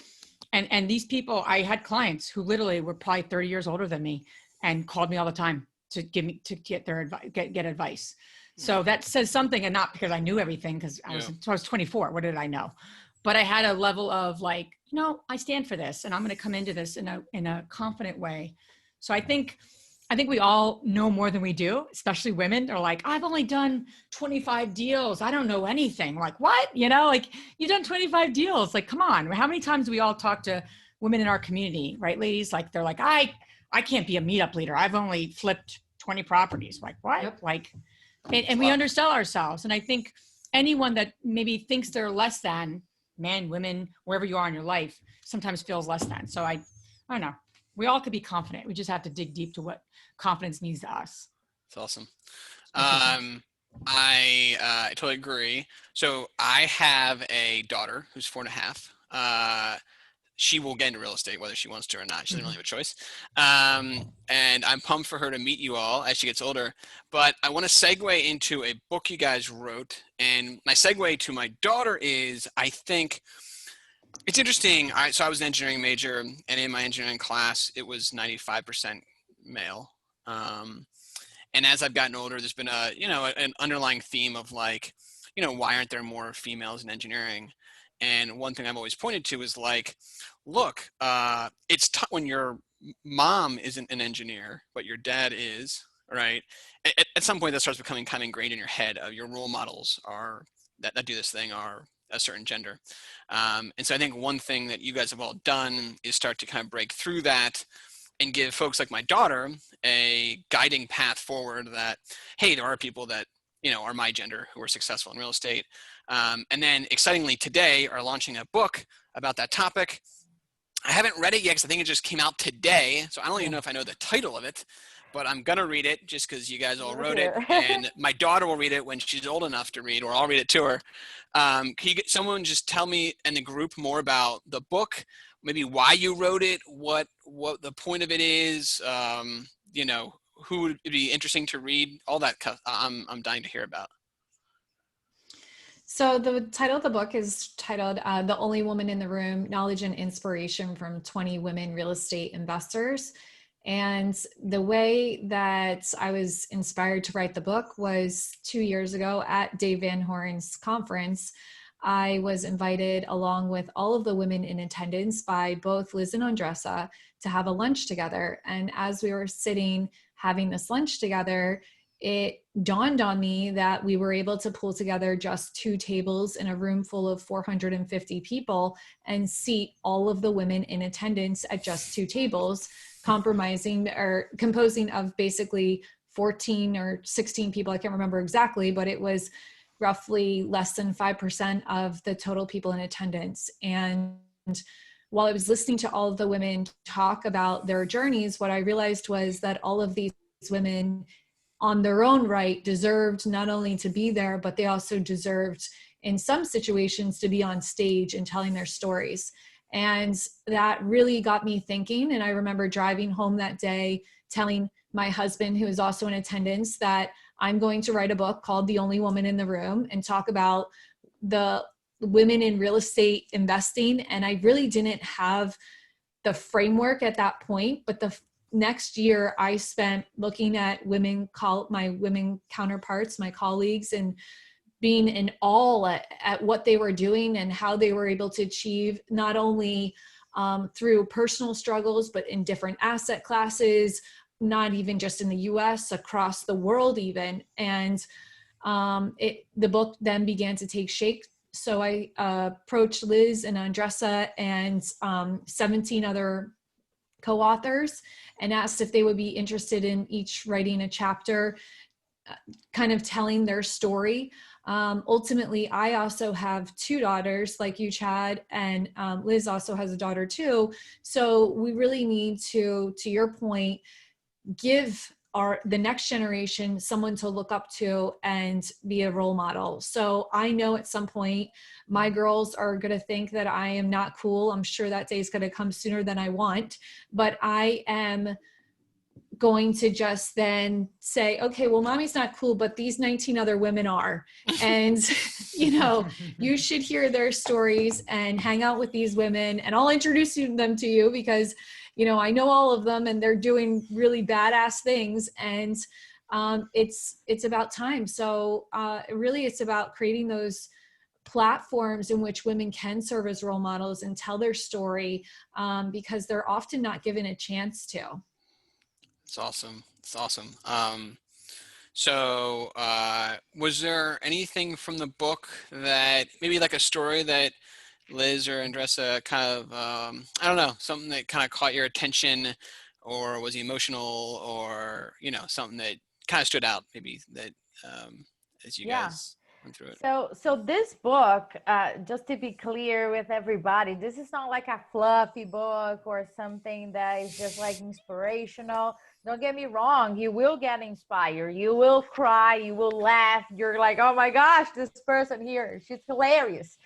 And these people, I had clients who literally were probably 30 years older than me and called me all the time to get their advice, get advice. So that says something, and not because I knew everything, because I was 24. What did I know? But I had a level of I stand for this, and I'm going to come into this in a confident way. So I think we all know more than we do, especially women. They're like, I've only done 25 deals. I don't know anything. What? You've done 25 deals. Come on. How many times do we all talk to women in our community, right, ladies? They're like, I can't be a meetup leader. I've only flipped 20 properties. What? Yep. And we undersell ourselves. And I think anyone that maybe thinks they're less than, men, women, wherever you are in your life, sometimes feels less than. So I don't know. We all could be confident. We just have to dig deep to what confidence means to us. That's awesome. I totally agree. So I have a daughter who's 4.5. She will get into real estate whether she wants to or not. She doesn't really have a choice. And I'm pumped for her to meet you all as she gets older. But I want to segue into a book you guys wrote. And my segue to my daughter is, I think it's interesting. So I was an engineering major, and in my engineering class, it was 95% male. And as I've gotten older, there's been an underlying theme of like, why aren't there more females in engineering? And one thing I've always pointed to is like, look, it's tough when your mom isn't an engineer, but your dad is, right? At some point that starts becoming kind of ingrained in your head of your role models are that do this thing are a certain gender. And so I think one thing that you guys have all done is start to kind of break through that and give folks like my daughter a guiding path forward that, hey, there are people that, are my gender who are successful in real estate. And then excitingly today are launching a book about that topic. I haven't read it yet because I think it just came out today. So I don't even know if I know the title of it, but I'm going to read it just because you guys all wrote it. And my daughter will read it when she's old enough to read, or I'll read it to her. Can you get someone just tell me in the group more about the book, maybe why you wrote it, what the point of it is, who would be interesting to read, all that. I'm dying to hear about. So the title of the book is titled The Only Woman in the Room, Knowledge and Inspiration from 20 Women Real Estate Investors. And the way that I was inspired to write the book was 2 years ago at Dave Van Horn's conference. I was invited along with all of the women in attendance by both Liz and Andressa to have a lunch together. And as we were sitting having this lunch together, it dawned on me that we were able to pull together just 2 tables in a room full of 450 people and seat all of the women in attendance at just 2 tables, composing of basically 14 or 16 people. I can't remember exactly, but it was roughly less than 5% of the total people in attendance. And while I was listening to all of the women talk about their journeys, what I realized was that all of these women on their own right deserved not only to be there, but they also deserved in some situations to be on stage and telling their stories. And that really got me thinking. And I remember driving home that day telling my husband, who was also in attendance, that I'm going to write a book called The Only Woman in the Room and talk about the women in real estate investing. And I really didn't have the framework at that point, but the next year I spent looking at my women counterparts, my colleagues, and being in awe at what they were doing and how they were able to achieve not only through personal struggles, but in different asset classes, not even just in the US, across the world even. And the book then began to take shape. So I approached Liz and Andressa and 17 other co-authors and asked if they would be interested in each writing a chapter, kind of telling their story. Ultimately, I also have 2 daughters like you, Chad, and Liz also has a daughter too. So we really need to your point, give the next generation someone to look up to and be a role model. So I know at some point my girls are going to think that I am not cool. I'm sure that day is going to come sooner than I want, but I am going to just then say, okay, well, mommy's not cool, but these 19 other women are. And, you should hear their stories and hang out with these women, and I'll introduce them to you because I know all of them and they're doing really badass things. And it's about time. So really it's about creating those platforms in which women can serve as role models and tell their story because they're often not given a chance to. It's awesome. It's awesome. So was there anything from the book that maybe like a story that Liz or Andressa kind of, I don't know, something that kind of caught your attention or was emotional or, something that kind of stood out maybe that as you guys. went through it. So this book, just to be clear with everybody, this is not like a fluffy book or something that is just like inspirational. Don't get me wrong, you will get inspired, you will cry, you will laugh, you're like, oh my gosh, this person here, she's hilarious.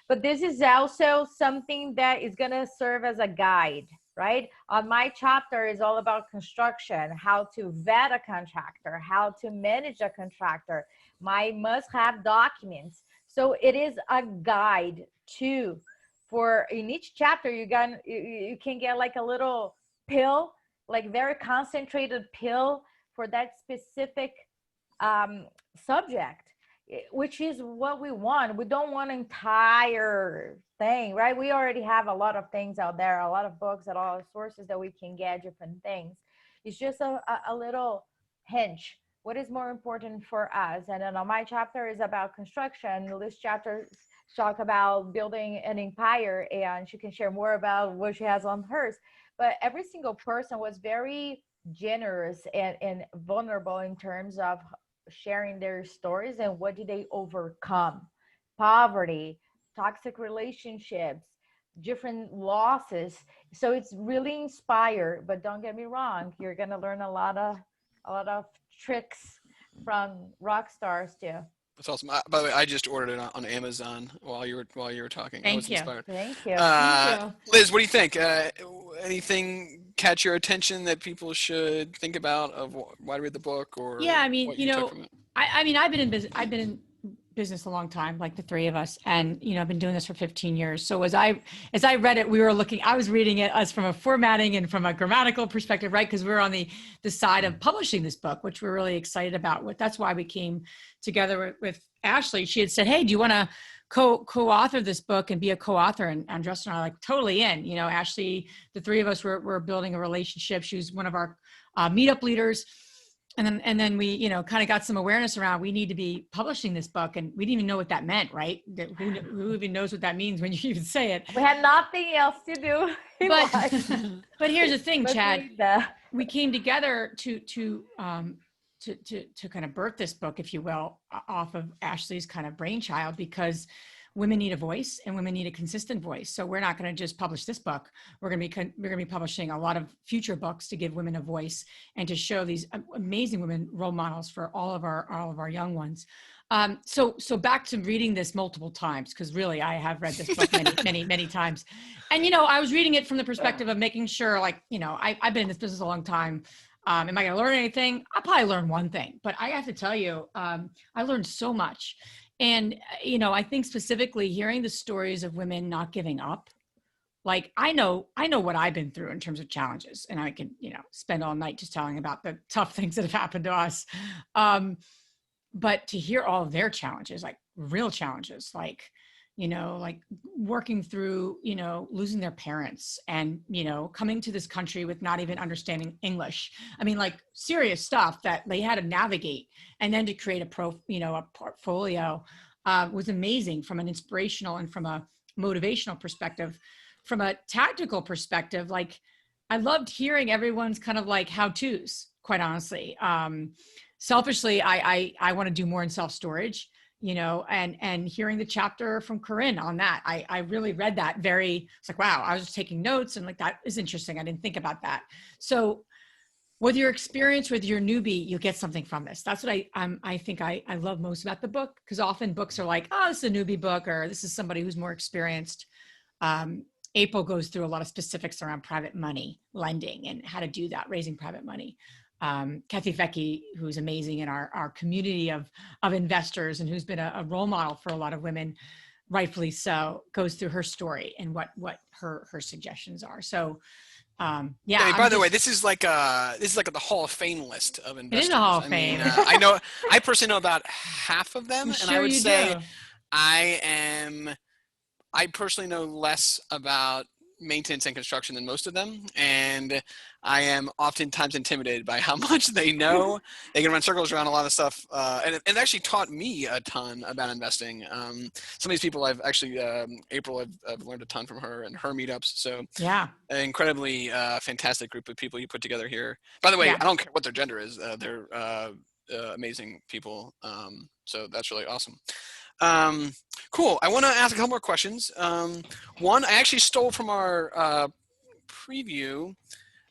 But this is also something that is going to serve as a guide, right? On my chapter is all about construction, how to vet a contractor, how to manage a contractor, my must-have documents. So it is a guide too. For in each chapter, you can get like a little pill, like very concentrated pill for that specific subject, which is what we want. We don't want an entire thing, right? We already have a lot of things out there, a lot of books, a lot of sources that we can get different things. It's just a little hinge. What is more important for us? And then my chapter is about construction. This chapter talk about building an empire, and she can share more about what she has on hers. But every single person was very generous and vulnerable in terms of sharing their stories and what did they overcome. Poverty, toxic relationships, different losses. So it's really inspired, but don't get me wrong, you're going to learn a lot of tricks from rock stars too. That's awesome. By the way, I just ordered it on Amazon while you were talking. I was Thank you. inspired. Thank you. Thank you. Liz, what do you think? Anything catch your attention that people should think about of why to read the book, or Yeah, I mean, what you took know, from it? I mean, I've been in business a long time, like the three of us, and you know, I've been doing this for 15 years. So as I read it, I was reading it as from a formatting and from a grammatical perspective, right? Because we were on the side of publishing this book, which we're really excited about. That's why we came together with Ashley. She had said, "Hey, do you want to co-author this book and be a co-author?" And Andres and I are like totally in. You know, Ashley, the three of us were building a relationship. She was one of our meetup leaders. And then we, you know, kind of got some awareness around, we need to be publishing this book. And we didn't even know what that meant, right? Who even knows what that means when you even say it? We had nothing else to do. But here's the thing, Chad, we came together to kind of birth this book, if you will, off of Ashley's kind of brainchild, because women need a voice and women need a consistent voice. So we're not going to just publish this book. We're going to be publishing a lot of future books to give women a voice and to show these amazing women role models for all of our young ones. So back to reading this multiple times, because really I have read this book many times. And, you know, I was reading it from the perspective of making sure, like, you know, I've been in this business a long time. Am I going to learn anything? I'll probably learn one thing, but I have to tell you, I learned so much. And, you know, I think specifically hearing the stories of women not giving up, like I know what I've been through in terms of challenges, and I can, you know, spend all night just telling about the tough things that have happened to us. But to hear all of their challenges, like real challenges, like, you know, like working through, you know, losing their parents and, you know, coming to this country with not even understanding English. I mean, like serious stuff that they had to navigate, and then to create a portfolio was amazing from an inspirational and from a motivational perspective. From a tactical perspective, like I loved hearing everyone's kind of like how-tos, quite honestly. Selfishly, I want to do more in self-storage, you know, and hearing the chapter from Corinne on that, I really read that it's like, wow, I was just taking notes and like, that is interesting. I didn't think about that. So with your experience with your newbie, you'll get something from this. That's what I think I love most about the book, because often books are like, oh, this is a newbie book, or this is somebody who's more experienced. April goes through a lot of specifics around private money lending and how to do that, raising private money. Kathy Fecky, who's amazing in our community of investors and who's been a role model for a lot of women, rightfully so, goes through her story and what her suggestions are. So, yeah. Hey, by the way, this is like the Hall of Fame list of investors. It is a Hall of Fame. I personally know about half of them, and I would say I personally know less about maintenance and construction than most of them, and I am oftentimes intimidated by how much they know. They can run circles around a lot of stuff, and it actually taught me a ton about investing. Some of these people I've actually, April, I've learned a ton from her and her meetups. So yeah, an incredibly fantastic group of people you put together here. By the way, yeah. I don't care what their gender is. amazing people. So that's really awesome. Cool. I want to ask a couple more questions. One, I actually stole from our preview,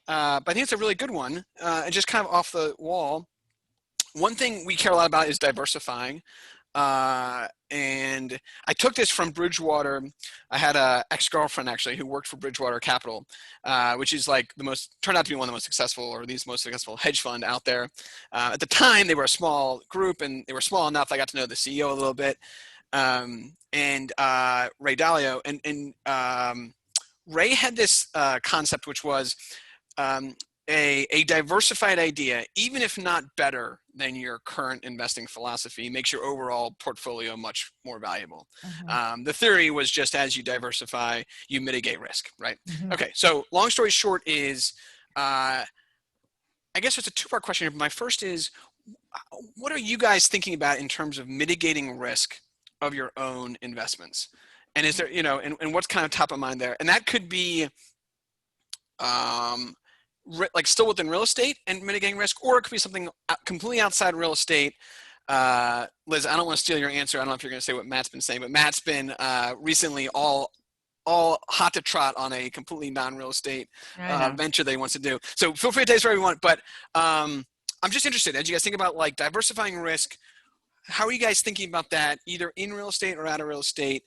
but I think it's a really good one. And just kind of off the wall. One thing we care a lot about is diversifying. And I took this from Bridgewater. I had a ex-girlfriend actually who worked for Bridgewater Capital, which is like turned out to be one of the most successful, or the most successful hedge fund out there. At the time, they were a small group, and they were small enough I got to know the CEO a little bit, and Ray Dalio. And Ray had this concept, which was a diversified idea, even if not better than your current investing philosophy, makes your overall portfolio much more valuable. Mm-hmm. The theory was just as you diversify, you mitigate risk, right? Mm-hmm. Okay, so long story short is, I guess it's a two-part question. My first is, what are you guys thinking about in terms of mitigating risk of your own investments? And is there, and what's kind of top of mind there? And that could be, like still within real estate and mitigating risk, or it could be something completely outside real estate. Liz, I don't want to steal your answer. I don't know if you're going to say what Matt's been saying, but Matt's been recently all hot to trot on a completely non-real estate venture that he wants to do. So feel free to take whatever you want, but I'm just interested, as you guys think about like diversifying risk, how are you guys thinking about that, either in real estate or out of real estate?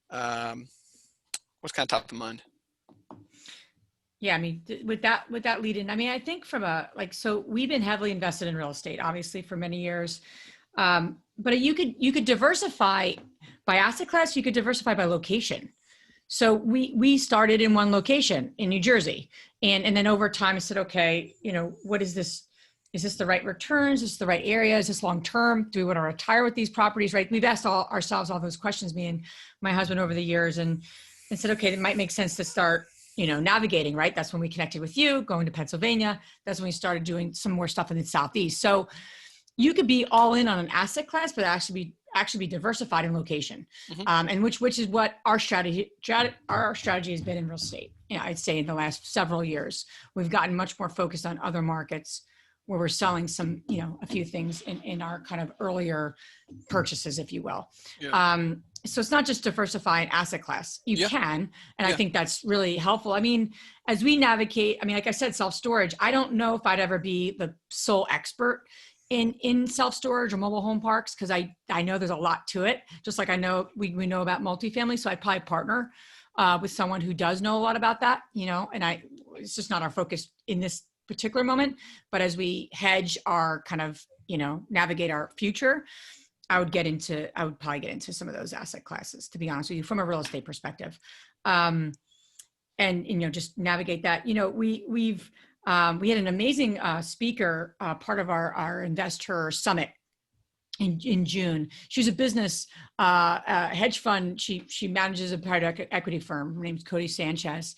What's kind of top of mind? Yeah, I mean, with that lead in, I mean, I think so we've been heavily invested in real estate, obviously, for many years. But you could diversify by asset class, you could diversify by location. So we started in one location in New Jersey. And then over time I said, okay, what is this? Is this the right returns? Is this the right area? Is this long-term? Do we want to retire with these properties, right? We've asked ourselves all those questions, me and my husband, over the years, and said, okay, it might make sense to start navigating, right? That's when we connected with you, going to Pennsylvania. That's when we started doing some more stuff in the Southeast. So you could be all in on an asset class, but actually be diversified in location. Mm-hmm. And which is what our strategy has been in real estate. I'd say in the last several years, we've gotten much more focused on other markets where we're selling some, a few things in our kind of earlier purchases, if you will. Yeah. So it's not just diversify an asset class. You can, and I think that's really helpful. I mean, as we navigate, like I said, self-storage, I don't know if I'd ever be the sole expert in self-storage or mobile home parks, because I know there's a lot to it. Just like I know we know about multifamily, so I'd probably partner with someone who does know a lot about that, and it's just not our focus in this particular moment. But as we hedge our kind of, navigate our future, I would probably get into some of those asset classes, to be honest with you, from a real estate perspective. And, just navigate that. We had an amazing speaker, part of our investor summit in June. She was a business hedge fund. She manages a private equity firm. Her name's Cody Sanchez.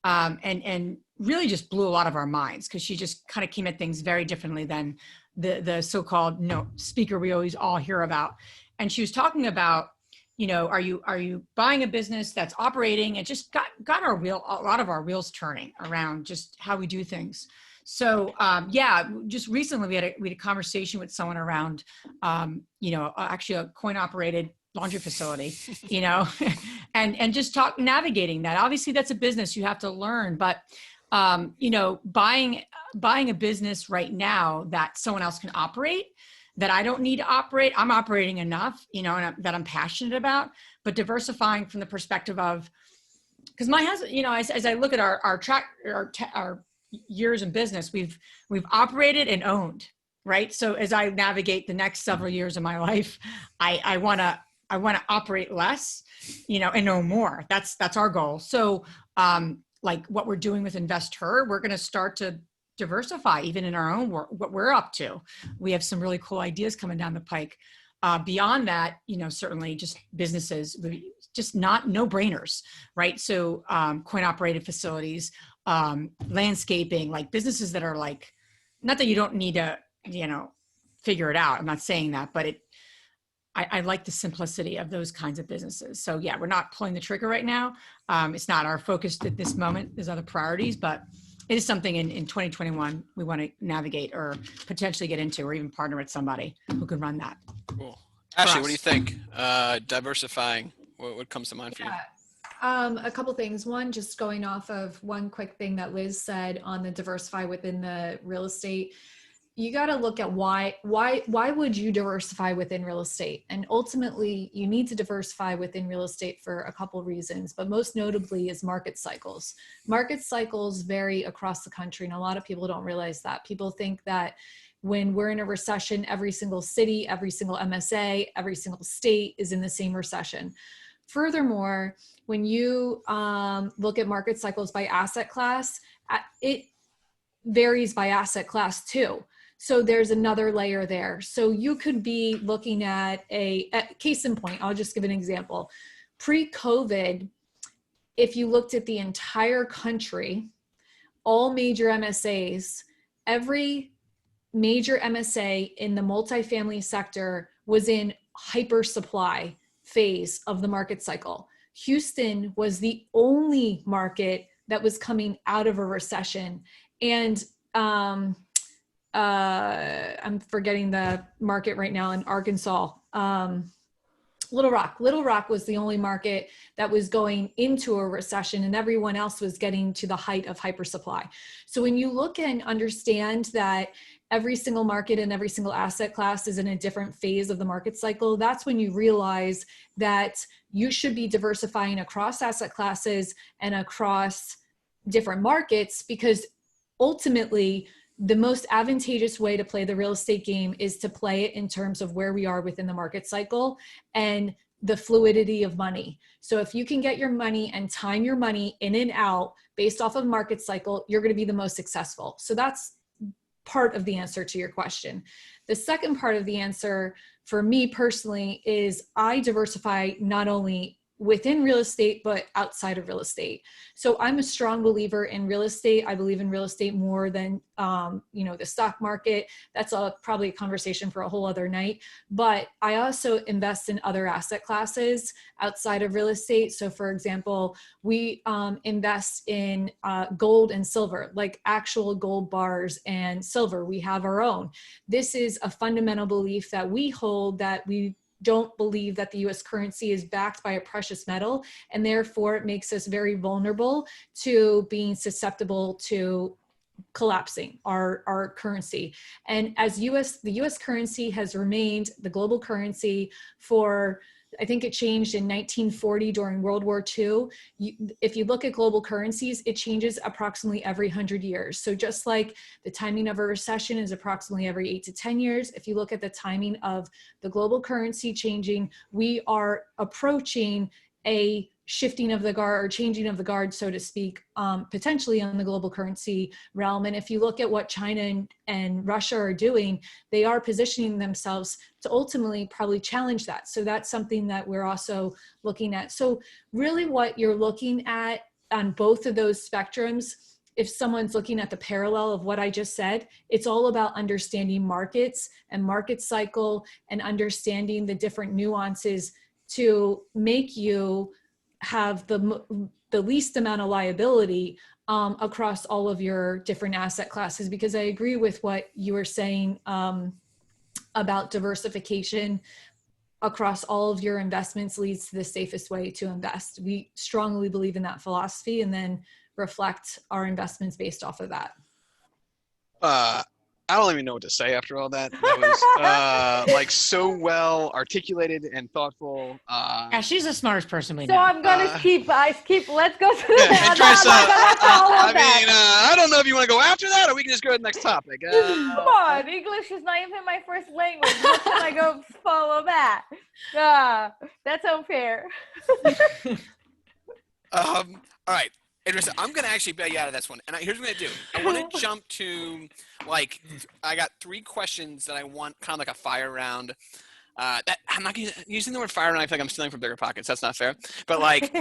And really just blew a lot of our minds, because she just kind of came at things very differently than the so-called speaker we always all hear about. And she was talking about, are you buying a business that's operating, and just got a lot of our wheels turning around just how we do things. So just recently we had a conversation with someone around, actually a coin operated laundry facility, and just navigating that. Obviously that's a business you have to learn, but buying a business right now that someone else can operate, that I don't need to operate. I'm operating enough, and that I'm passionate about, but diversifying from the perspective of, because my husband, as I look at our years in business, we've operated and owned, right? So as I navigate the next several years of my life, I want to operate less, and know more. That's our goal. So, like what we're doing with InvestHer, we're going to start to diversify even in our own work, what we're up to. We have some really cool ideas coming down the pike. Beyond that, certainly just businesses, just no brainers, right? So, coin operated facilities, landscaping, like businesses that are like, not that you don't need to, figure it out. I'm not saying that, but I like the simplicity of those kinds of businesses. So yeah, we're not pulling the trigger right now. It's not our focus at this moment. There's other priorities, but it is something in 2021 we want to navigate or potentially get into, or even partner with somebody who can run that. Cool. Ashley, what do you us. think? Diversifying, what comes to mind for you? A couple things. One, just going off of one quick thing that Liz said on the diversify within the real estate. You got to look at why would you diversify within real estate? And ultimately, you need to diversify within real estate for a couple reasons, but most notably is market cycles. Market cycles vary across the country, and a lot of people don't realize that. People think that when we're in a recession, every single city, every single MSA, every single state is in the same recession. Furthermore, when you look at market cycles by asset class, it varies by asset class too. So there's another layer there. So you could be looking at a case in point. I'll just give an example. Pre-COVID, if you looked at the entire country, all major MSAs, every major MSA in the multifamily sector was in hyper supply phase of the market cycle. Houston was the only market that was coming out of a recession. And I'm forgetting the market right now in Arkansas. Little Rock was the only market that was going into a recession, and everyone else was getting to the height of hypersupply. So when you look and understand that every single market and every single asset class is in a different phase of the market cycle, that's when you realize that you should be diversifying across asset classes and across different markets, because ultimately the most advantageous way to play the real estate game is to play it in terms of where we are within the market cycle and the fluidity of money. So if you can get your money and time your money in and out based off of market cycle, you're going to be the most successful. So that's part of the answer to your question. The second part of the answer for me personally is I diversify not only within real estate, but outside of real estate. So I'm a strong believer in real estate. I believe in real estate more than, the stock market. That's probably a conversation for a whole other night. But I also invest in other asset classes outside of real estate. So for example, we invest in gold and silver, like actual gold bars and silver. We have our own. This is a fundamental belief that we hold, that we don't believe that the US currency is backed by a precious metal, and therefore it makes us very vulnerable to being susceptible to collapsing our currency. And as the US currency has remained the global currency for, I think it changed in 1940 during World War II. If you look at global currencies, it changes approximately every 100 years. So just like the timing of a recession is approximately every 8 to 10 years, if you look at the timing of the global currency changing, we are approaching a shifting of the guard, or changing of the guard, so to speak, potentially on the global currency realm. And if you look at what China and Russia are doing, they are positioning themselves to ultimately probably challenge that. So that's something that we're also looking at. So really what you're looking at on both of those spectrums, if someone's looking at the parallel of what I just said, it's all about understanding markets and market cycle and understanding the different nuances to make you have the least amount of liability across all of your different asset classes. Because I agree with what you were saying about diversification across all of your investments leads to the safest way to invest. We strongly believe in that philosophy, and then reflect our investments based off of that. I don't even know what to say after all that. That was like so well articulated and thoughtful. Yeah, she's the smartest person we know. So I'm gonna let's go to the and Andressa, I don't know if you want to go after that, or we can just go to the next topic. Come on, English is not even my first language. How can I go follow that? That's unfair. All right. Andressa, I'm going to actually bail you out of this one. And here's what I'm going to do. I want to jump to, I got 3 questions that I want, kind of like a fire round. that I'm not using the word fire, and I feel like I'm stealing from bigger pockets. That's not fair. But like,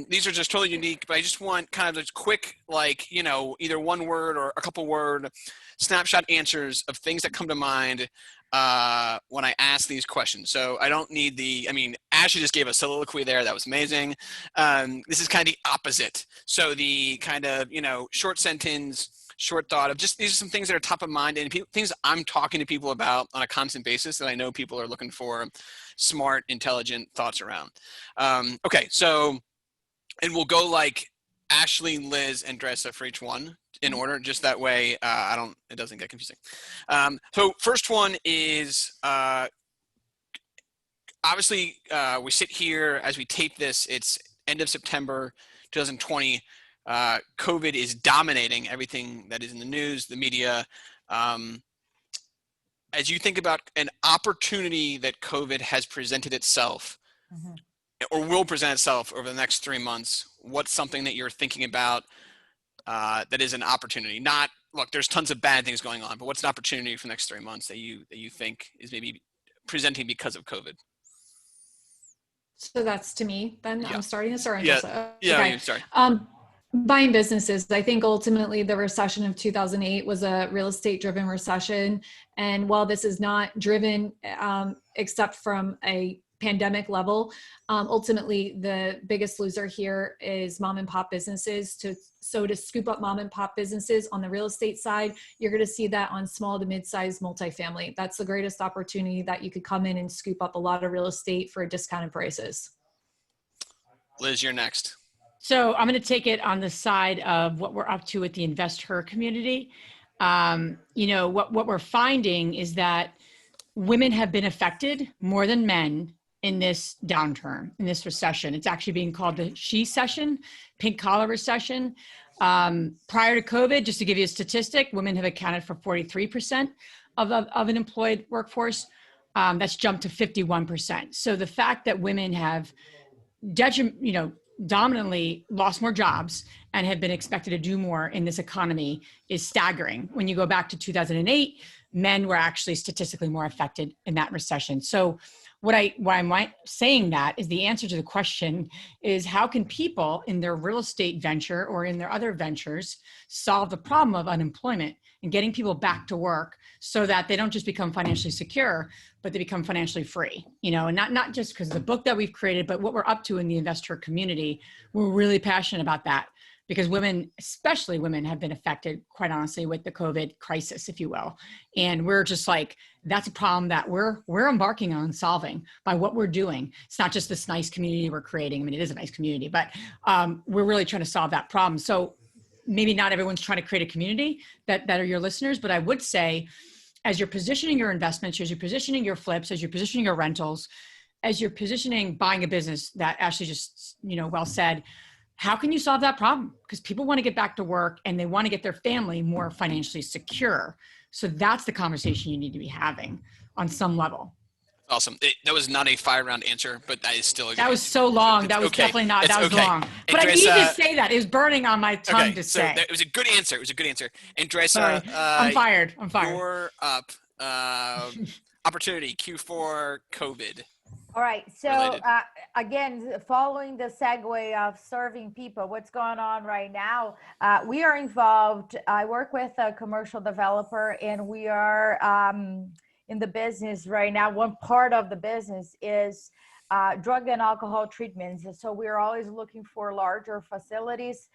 these are just totally unique. But I just want kind of a quick, like, you know, either one word or a couple word snapshot answers of things that come to mind when I ask these questions. So I don't need Ashley just gave a soliloquy there. That was amazing. This is kind of the opposite. So the kind of, you know, short sentence, short thought of just these are some things that are top of mind and things I'm talking to people about on a constant basis that I know people are looking for smart, intelligent thoughts around. Okay, so, and we'll go like Ashley, Liz, and Dressa for each one in order, just that way it doesn't get confusing. So first one is obviously we sit here as we tape this, it's end of September 2020. COVID is dominating everything that is in the news, the media. As you think about an opportunity that COVID has presented itself or will present itself over the next 3 months, what's something that you're thinking about that is an opportunity? Not, look, there's tons of bad things going on, but what's an opportunity for the next 3 months that you think is maybe presenting because of COVID? So that's to me, then. Yeah. I'm starting this, or Yeah, okay. sorry. Buying businesses. I think ultimately the recession of 2008 was a real estate driven recession. And while this is not driven except from a pandemic level, ultimately the biggest loser here is mom and pop businesses. So to scoop up mom and pop businesses on the real estate side, you're going to see that on small to mid-sized multifamily. That's the greatest opportunity that you could come in and scoop up a lot of real estate for discounted prices. Liz, you're next. So I'm going to take it on the side of what we're up to with the investor community. You know, what we're finding is that women have been affected more than men in this downturn, in this recession. It's actually being called the she-cession, pink collar recession. Prior to COVID, just to give you a statistic, women have accounted for 43% of an employed workforce. That's jumped to 51%. So the fact that women have dominantly lost more jobs and have been expected to do more in this economy is staggering. When you go back to 2008, men were actually statistically more affected in that recession. So why I'm saying that is the answer to the question is how can people in their real estate venture or in their other ventures solve the problem of unemployment and getting people back to work so that they don't just become financially secure, but they become financially free, you know, and not just because of the book that we've created, but what we're up to in the investor community. We're really passionate about that because women, especially women, have been affected, quite honestly, with the COVID crisis, if you will. And we're just like, that's a problem that we're embarking on solving by what we're doing. It's not just this nice community we're creating. I mean, it is a nice community, but we're really trying to solve that problem. So maybe not everyone's trying to create a community that are your listeners, but I would say, as you're positioning your investments, as you're positioning your flips, as you're positioning your rentals, as you're positioning buying a business that Ashley just, well said, how can you solve that problem? Because people want to get back to work and they want to get their family more financially secure. So that's the conversation you need to be having on some level. Awesome. That was not a 5-round answer, but that is still a good That was answer. so long. It's That was okay. definitely not. It's That was okay. long. And But I Dressa, needed to say that. It was burning on my tongue to say. It was a good answer. It was a good answer. And Dressa, Sorry. I'm fired. You're up. Opportunity, Q4, COVID. All right. So again, following the segue of serving people, what's going on right now? We are involved. I work with a commercial developer, and we are in the business right now. One part of the business is drug and alcohol treatments. So we're always looking for larger facilities.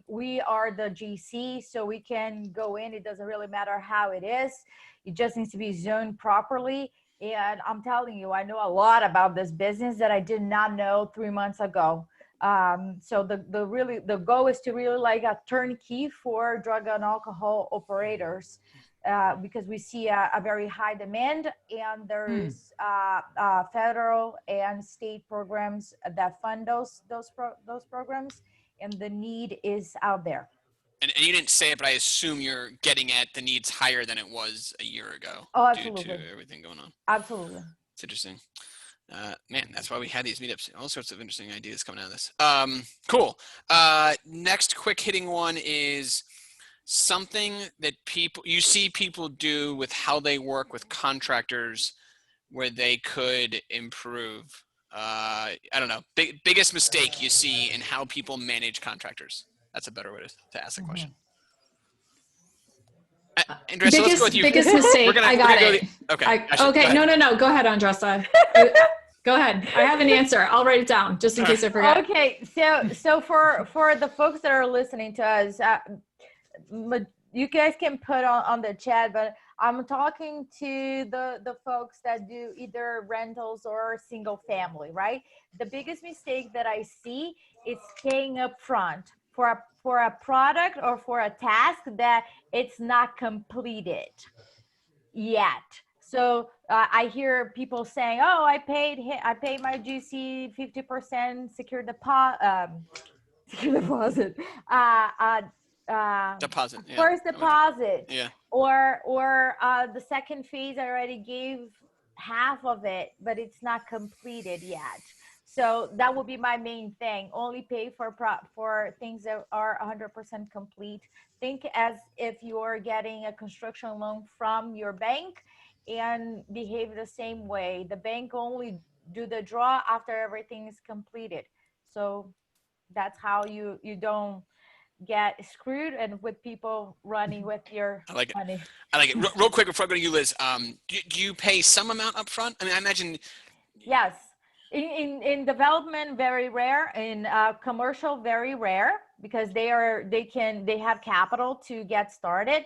We are the GC, so we can go in. It doesn't really matter how it is. It just needs to be zoned properly. And I'm telling you, I know a lot about this business that I did not know 3 months ago. So the goal is to really like a turnkey for drug and alcohol operators, because we see a very high demand, and there's federal and state programs that fund those programs, and the need is out there. And you didn't say it, but I assume you're getting at the needs higher than it was a year ago. Oh, absolutely. Due to everything going on. Absolutely. It's interesting. Man, that's why we had these meetups. All sorts of interesting ideas coming out of this. Cool. Next quick hitting one is something that you see people do with how they work with contractors where they could improve? I don't know. Biggest mistake you see in how people manage contractors. That's a better way to ask the question. Andressa, let's go with you. Biggest mistake. I got it. Okay. Okay. No. Go ahead, Andressa. Go ahead. I have an answer. I'll write it down just in case I forget. Okay. So for the folks that are listening to us, you guys can put on the chat, but I'm talking to the folks that do either rentals or single family, right? The biggest mistake that I see is paying up front for a product or for a task that it's not completed yet. So I hear people saying, "Oh, I paid my GC 50% secure deposit, deposit, Deposit. Yeah. first deposit, Yeah. or the second phase I already gave half of it, but it's not completed yet." So that would be my main thing. Only pay for things that are 100% complete. Think as if you're getting a construction loan from your bank, and behave the same way. The bank only do the draw after everything is completed. So that's how you don't get screwed and with people running with your money. I like it. Real quick before I go to you, Liz, do you pay some amount up front? I mean, I imagine. Yes. In development, very rare. In commercial, very rare, because they have capital to get started.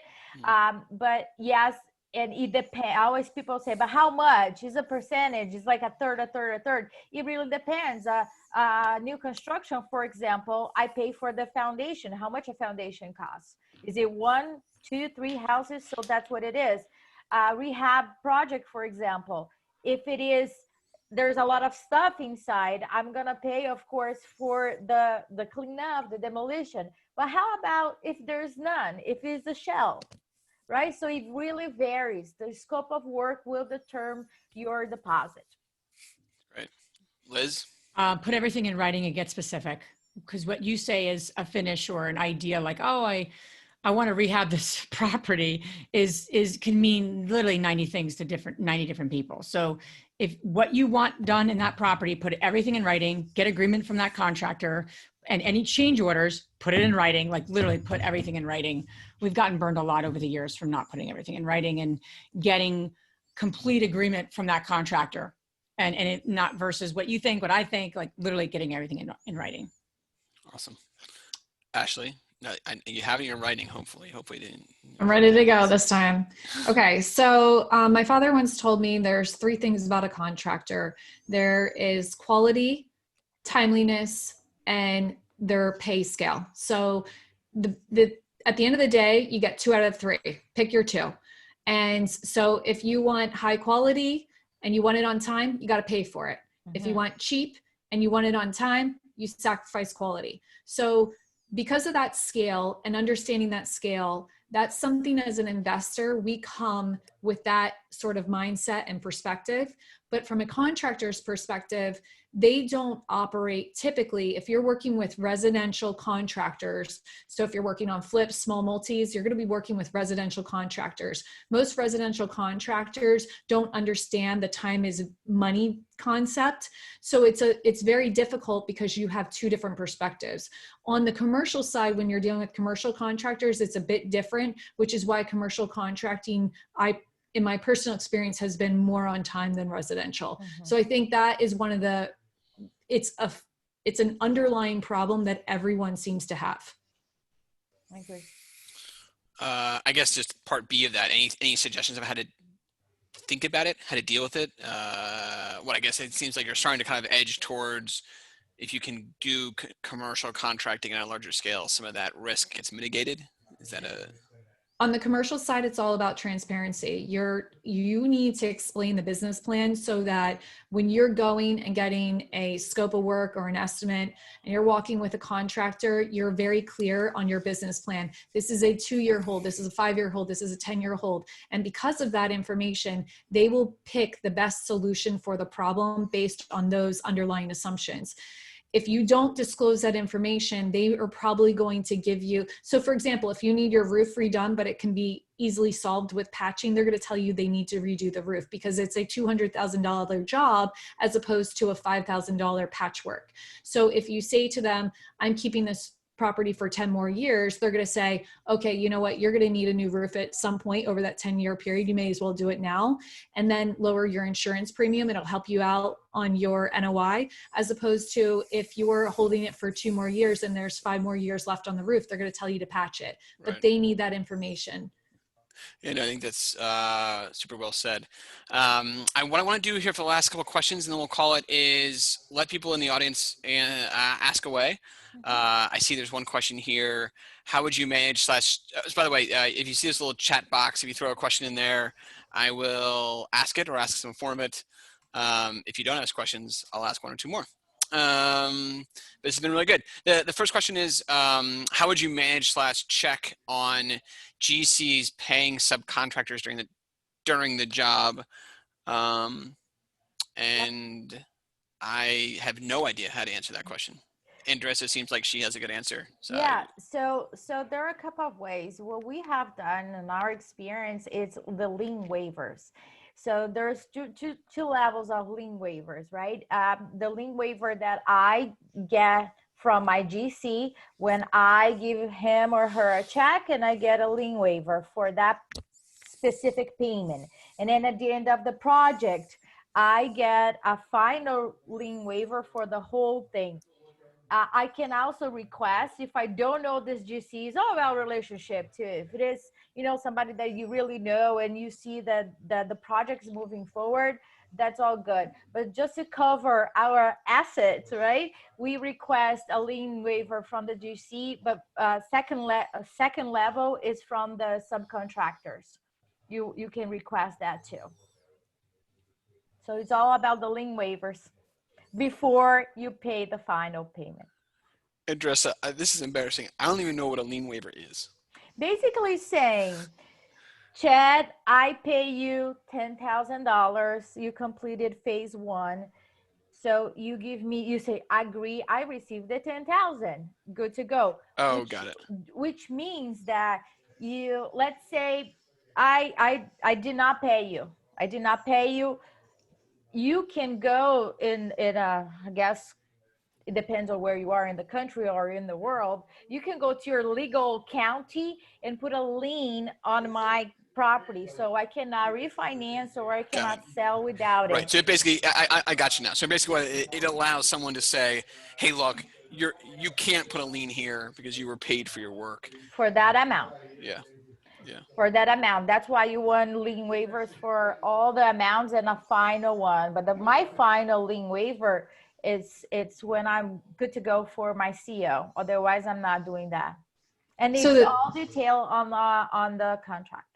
But yes, and it depends. Always people say, but how much is a percentage? It's like a third. It really depends. New construction, for example, I pay for the foundation. How much a foundation costs? Is it 1, 2, 3 houses? So that's what it is. Rehab project, for example, if it is, there's a lot of stuff inside, I'm gonna pay, of course, for the cleanup, the demolition. But how about if there's none? If it's a shell, right? So it really varies. The scope of work will determine your deposit. Right. Liz? Put everything in writing and get specific, because what you say is a finish or an idea, like, oh, I want to rehab this property can mean literally 90 things to 90 different people. So if what you want done in that property, put everything in writing, get agreement from that contractor, and any change orders, put it in writing, like literally put everything in writing. We've gotten burned a lot over the years from not putting everything in writing and getting complete agreement from that contractor, and it not versus what you think, what I think, like literally getting everything in writing. Awesome. Ashley? No, you have it in writing, hopefully. I'm ready to go this time. Okay, so my father once told me there's 3 things about a contractor. There is quality, timeliness, and their pay scale. So at the end of the day, you get 2 out of 3. Pick your 2. And so if you want high quality and you want it on time, you got to pay for it. If you want cheap and you want it on time, you sacrifice quality. So because of that scale and understanding that scale, that's something as an investor, we come with that sort of mindset and perspective. But from a contractor's perspective, they don't operate typically, if you're working with residential contractors, so if you're working on flips, small multis, you're going to be working with residential contractors. Most residential contractors don't understand the time is money concept. So it's very difficult because you have 2 different perspectives. On the commercial side, when you're dealing with commercial contractors, it's a bit different, which is why commercial contracting, in my personal experience, has been more on time than residential. So I think that is one of the, it's an underlying problem that everyone seems to have. I agree. I guess just part B of that, any suggestions of how to think about it, how to deal with it? I guess it seems like you're starting to kind of edge towards, if you can do commercial contracting on a larger scale, some of that risk gets mitigated. Is that On the commercial side, it's all about transparency. You need to explain the business plan so that when you're going and getting a scope of work or an estimate and you're walking with a contractor, you're very clear on your business plan. This is a 2-year hold. This is a 5-year hold. This is a 10-year hold. And because of that information, they will pick the best solution for the problem based on those underlying assumptions. If you don't disclose that information, they are probably going to give you, so for example, if you need your roof redone, but it can be easily solved with patching, they're going to tell you they need to redo the roof because it's a $200,000 job as opposed to a $5,000 patchwork. So if you say to them, I'm keeping this property for 10 more years, they're going to say, okay, you know what, you're going to need a new roof at some point over that 10-year period. You may as well do it now, and then lower your insurance premium. It'll help you out on your NOI, as opposed to if you were holding it for 2 more years and there's 5 more years left on the roof, they're going to tell you to patch it, but Right. they need that information. And I think that's super well said. What I want to do here for the last couple of questions, and then we'll call it, is let people in the audience ask away. I see there's one question here. How would you manage slash, by the way, if you see this little chat box, if you throw a question in there, I will ask it or ask some form it. If you don't ask questions, I'll ask 1 or 2 more. But this has been really good. The first question is, how would you manage slash check on GCs paying subcontractors during the job? And I have no idea how to answer that question. Andressa seems like she has a good answer. So yeah, so there are a couple of ways. What we have done in our experience is the lien waivers. So there's two levels of lien waivers, right? The lien waiver that I get from my GC when I give him or her a check, and I get a lien waiver for that specific payment. And then at the end of the project, I get a final lien waiver for the whole thing. I can also request, if I don't know this GC's relationship too, if it is, you know, somebody that you really know and you see that the project is moving forward, that's all good. But just to cover our assets, right, we request a lien waiver from the GC, but second level is from the subcontractors. You can request that too. So it's all about the lien waivers before you pay the final payment. Andressa, this is embarrassing. I don't even know what a lien waiver is. Basically saying, Chad, I pay you $10,000. You completed phase 1. So you give me, you say, agree, I received the 10,000. Good to go. Oh, got it. Which means that you, let's say, I did not pay you. I did not pay you. You can go in a, I guess, it depends on where you are in the country or in the world. You can go to your legal county and put a lien on my property, so I cannot refinance or I cannot sell without it. Right. So basically, I got you now. So basically, it allows someone to say, "Hey, look, you can't put a lien here because you were paid for your work for that amount." Yeah. Yeah. For that amount. That's why you want lien waivers for all the amounts and a final one. But my final lien waiver it's when I'm good to go for my CO. Otherwise, I'm not doing that. And it's all detailed on the contract.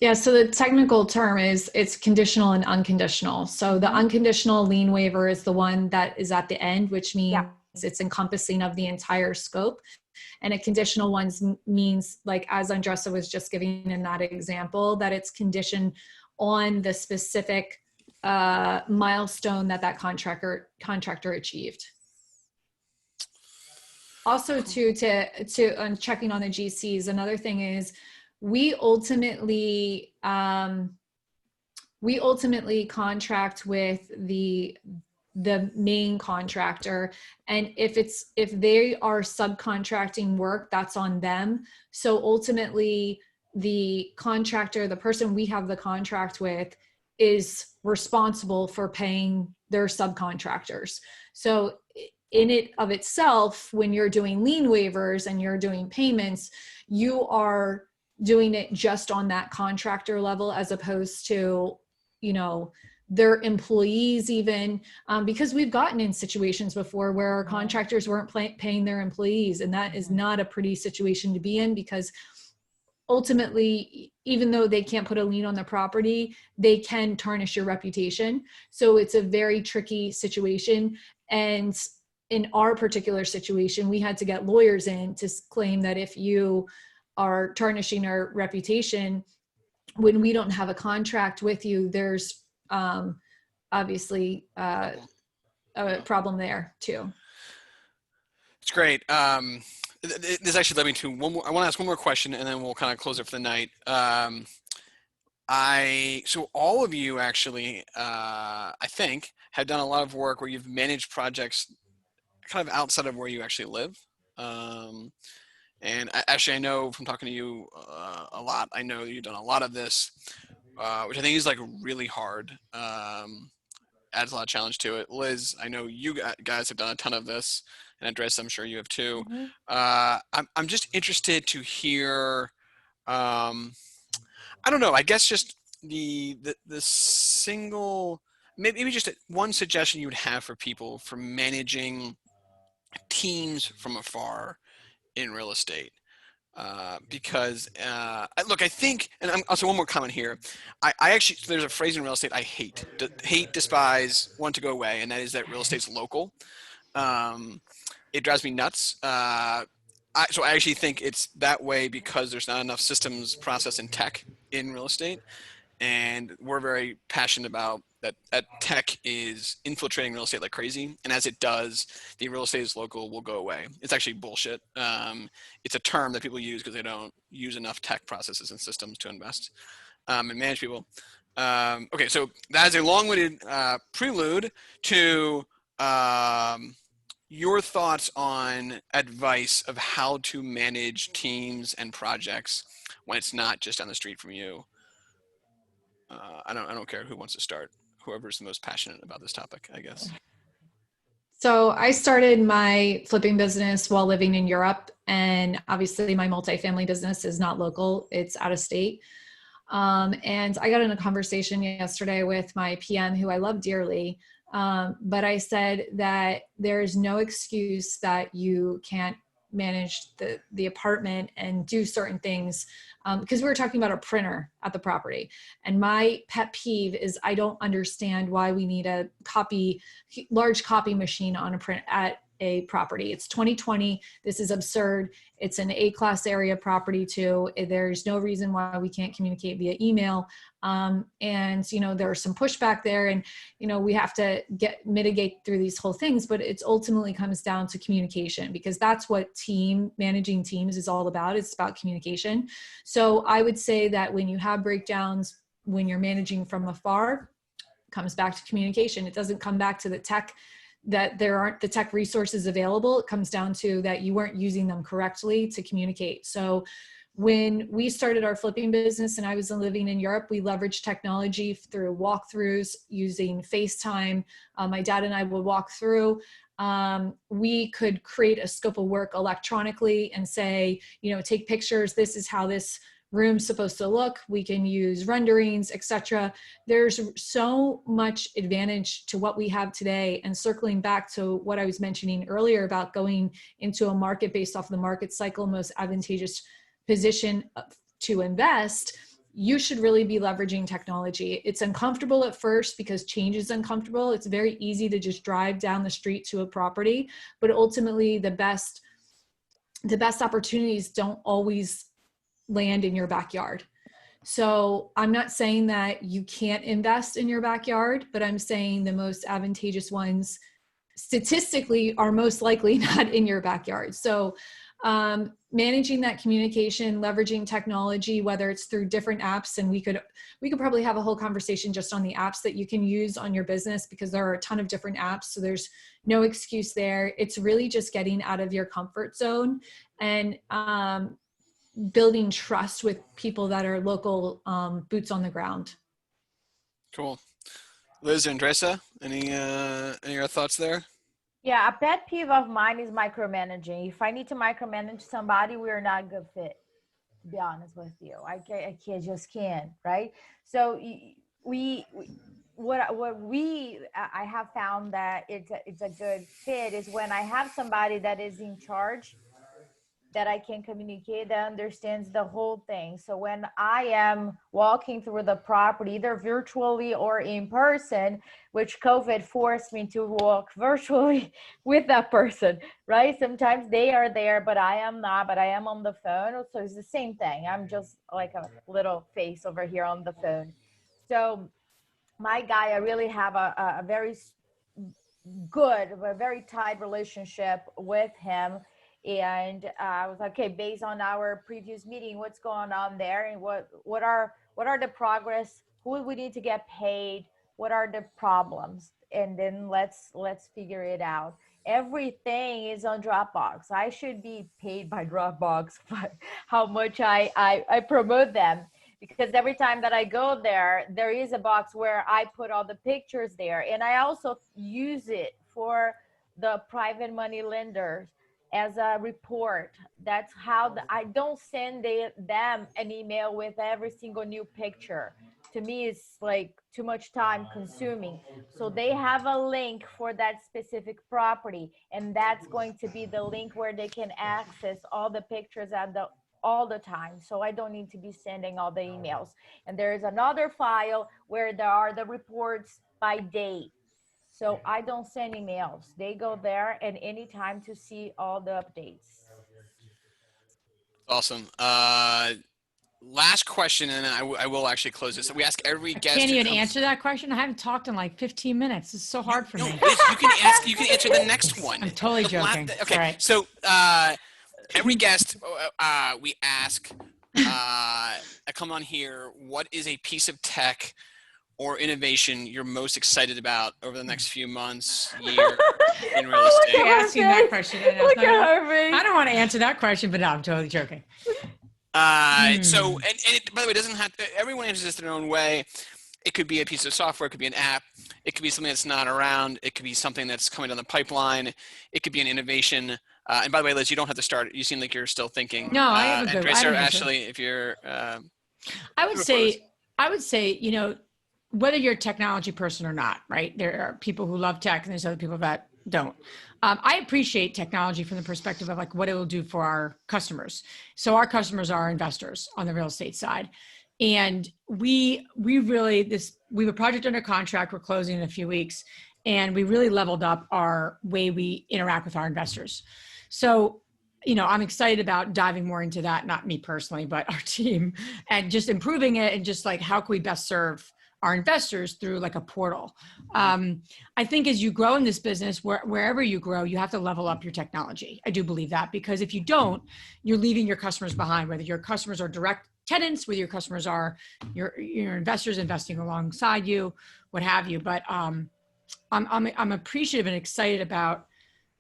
Yeah, so the technical term is it's conditional and unconditional. So the unconditional lien waiver is the one that is at the end, which means it's encompassing of the entire scope. And a conditional ones means, like as Andressa was just giving in that example, that it's conditioned on the specific milestone that contractor achieved. Also, to checking on the GCs, another thing is we ultimately contract with the main contractor, and if they are subcontracting work, that's on them. So ultimately the contractor, the person we have the contract with, is responsible for paying their subcontractors. So in it of itself, when you're doing lien waivers and you're doing payments, you are doing it just on that contractor level, as opposed to, you know, their employees even, because we've gotten in situations before where our contractors weren't paying their employees, and that is not a pretty situation to be in, because ultimately, even though they can't put a lien on the property, they can tarnish your reputation. So it's a very tricky situation. And in our particular situation, we had to get lawyers in to claim that if you are tarnishing our reputation when we don't have a contract with you, there's obviously a problem there too. It's great. This actually led me to one more. I want to ask one more question, and then we'll kind of close it for the night. So all of you actually, I think, have done a lot of work where you've managed projects kind of outside of where you actually live. And actually, I know from talking to you a lot, I know you've done a lot of this, which I think is like really hard. Adds a lot of challenge to it. Liz, I know you guys have done a ton of this, and Andres, I'm sure you have too. I'm just interested to hear. I don't know. I guess just the single, maybe just one suggestion you would have for people for managing teams from afar in real estate. Because look, I think, and I'm also one more comment here. I actually, there's a phrase in real estate I hate, despise, want to go away, and that is that real estate's local. It drives me nuts. So I actually think it's that way because there's not enough systems, process, and tech in real estate, and we're very passionate about that tech is infiltrating real estate like crazy, and as it does, the real estate is local will go away. It's actually bullshit. It's a term that people use because they don't use enough tech processes and systems to invest and manage people. Okay, so that is a long-winded prelude to your thoughts on advice of how to manage teams and projects when it's not just on the street from you. I don't care who wants to start. Whoever's the most passionate about this topic, I guess. So I started my flipping business while living in Europe, and obviously my multifamily business is not local; it's out of state. And I got in a conversation yesterday with my PM, who I love dearly. But I said that there is no excuse that you can't manage the apartment and do certain things. Because we were talking about a printer at the property. And my pet peeve is I don't understand why we need a large copy machine on a print at a property. It's 2020. This is absurd. It's an A-class area property too. There's no reason why we can't communicate via email. And, there's some pushback there, and, we have to mitigate through these whole things, but it ultimately comes down to communication, because that's what managing teams is all about. It's about communication. So I would say that when you have breakdowns, when you're managing from afar, it comes back to communication. It doesn't come back to the tech, that there aren't the tech resources available. It comes down to that you weren't using them correctly to communicate. So when we started our flipping business and I was living in Europe, we leveraged technology through walkthroughs using FaceTime. My dad and I would walk through. We could create a scope of work electronically and say, take pictures. This is how this room's supposed to look. We can use renderings, etc. There's so much advantage to what we have today. And circling back to what I was mentioning earlier about going into a market based off the market cycle, most advantageous position to invest, you should really be leveraging technology. It's uncomfortable at first because change is uncomfortable. It's very easy to just drive down the street to a property, but ultimately the best opportunities don't always land in your backyard. So I'm not saying that you can't invest in your backyard, but I'm saying the most advantageous ones statistically are most likely not in your backyard. So managing that communication, leveraging technology, whether it's through different apps, and we could probably have a whole conversation just on the apps that you can use on your business, because there are a ton of different apps. So there's no excuse there. It's really just getting out of your comfort zone and building trust with people that are local, boots on the ground. Cool. Liz and Andressa, any other thoughts there? Yeah, a pet peeve of mine is micromanaging. If I need to micromanage somebody, we are not a good fit, to be honest with you. I can't, right? So I have found that it's a good fit is when I have somebody that is in charge, that I can communicate, that understands the whole thing. So when I am walking through the property, either virtually or in person, which COVID forced me to walk virtually with that person, right? Sometimes they are there, but I am not, but I am on the phone. So it's the same thing. I'm just like a little face over here on the phone. So my guy, I really have a very good, a very tight relationship with him. And I was like, okay, based on our previous meeting, what's going on there, and what are the progress? Who we need to get paid? What are the problems? And then let's figure it out. Everything is on Dropbox. I should be paid by Dropbox, but how much I promote them, because every time that I go there, there is a box where I put all the pictures there, and I also use it for the private money lenders as a report. That's how I don't send them an email with every single new picture. To me, it's like too much time consuming. So they have a link for that specific property, and that's going to be the link where they can access all the pictures at the all the time. So I don't need to be sending all the emails. And there is another file where there are the reports by date. So I don't send emails. They go there and anytime to see all the updates. Awesome. Last question, and then I will actually close this. We ask every guest. Can't who even comes- answer that question. I haven't talked in like 15 minutes. It's so hard for No, me. Liz, you can ask. You can answer the next one. I'm totally The la- joking. Okay, All right. so every guest we ask, I come on here. What is a piece of tech or innovation you're most excited about over the next few months, year in real estate? You're asking that question. Look at her face. I don't want to answer that question, but no, I'm totally joking. So, and it, by the way, it doesn't have to, everyone answers this their own way. It could be a piece of software, it could be an app, it could be something that's not around, it could be something that's coming down the pipeline, it could be an innovation. And by the way, Liz, you don't have to start. You seem like you're still thinking. No, I have a good. Andres I or have a good- Ashley, if you're. I would say, you know, whether you're a technology person or not, right? There are people who love tech, and there's other people that don't. I appreciate technology from the perspective of like what it will do for our customers. So our customers are investors on the real estate side. And we have a project under contract. We're closing in a few weeks, and we really leveled up our way we interact with our investors. So, you know, I'm excited about diving more into that, not me personally, but our team, and just improving it, and just like, how can we best serve our investors through like a portal. I think as you grow in this business, wherever you grow, you have to level up your technology. I do believe that, because if you don't, you're leaving your customers behind, whether your customers are direct tenants, whether your customers are your investors investing alongside you, what have you. But I'm appreciative and excited about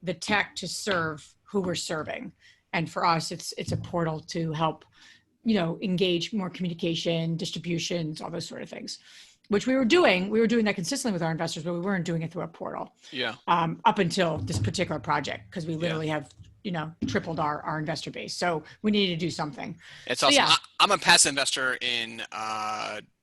the tech to serve who we're serving. And for us, it's a portal to help, you know, engage more communication, distributions, all those sort of things, which we were doing that consistently with our investors, but we weren't doing it through a portal. Yeah. Up until this particular project, because we literally have, you know, tripled our investor base. So we needed to do something. It's awesome. Yeah. I'm a passive investor in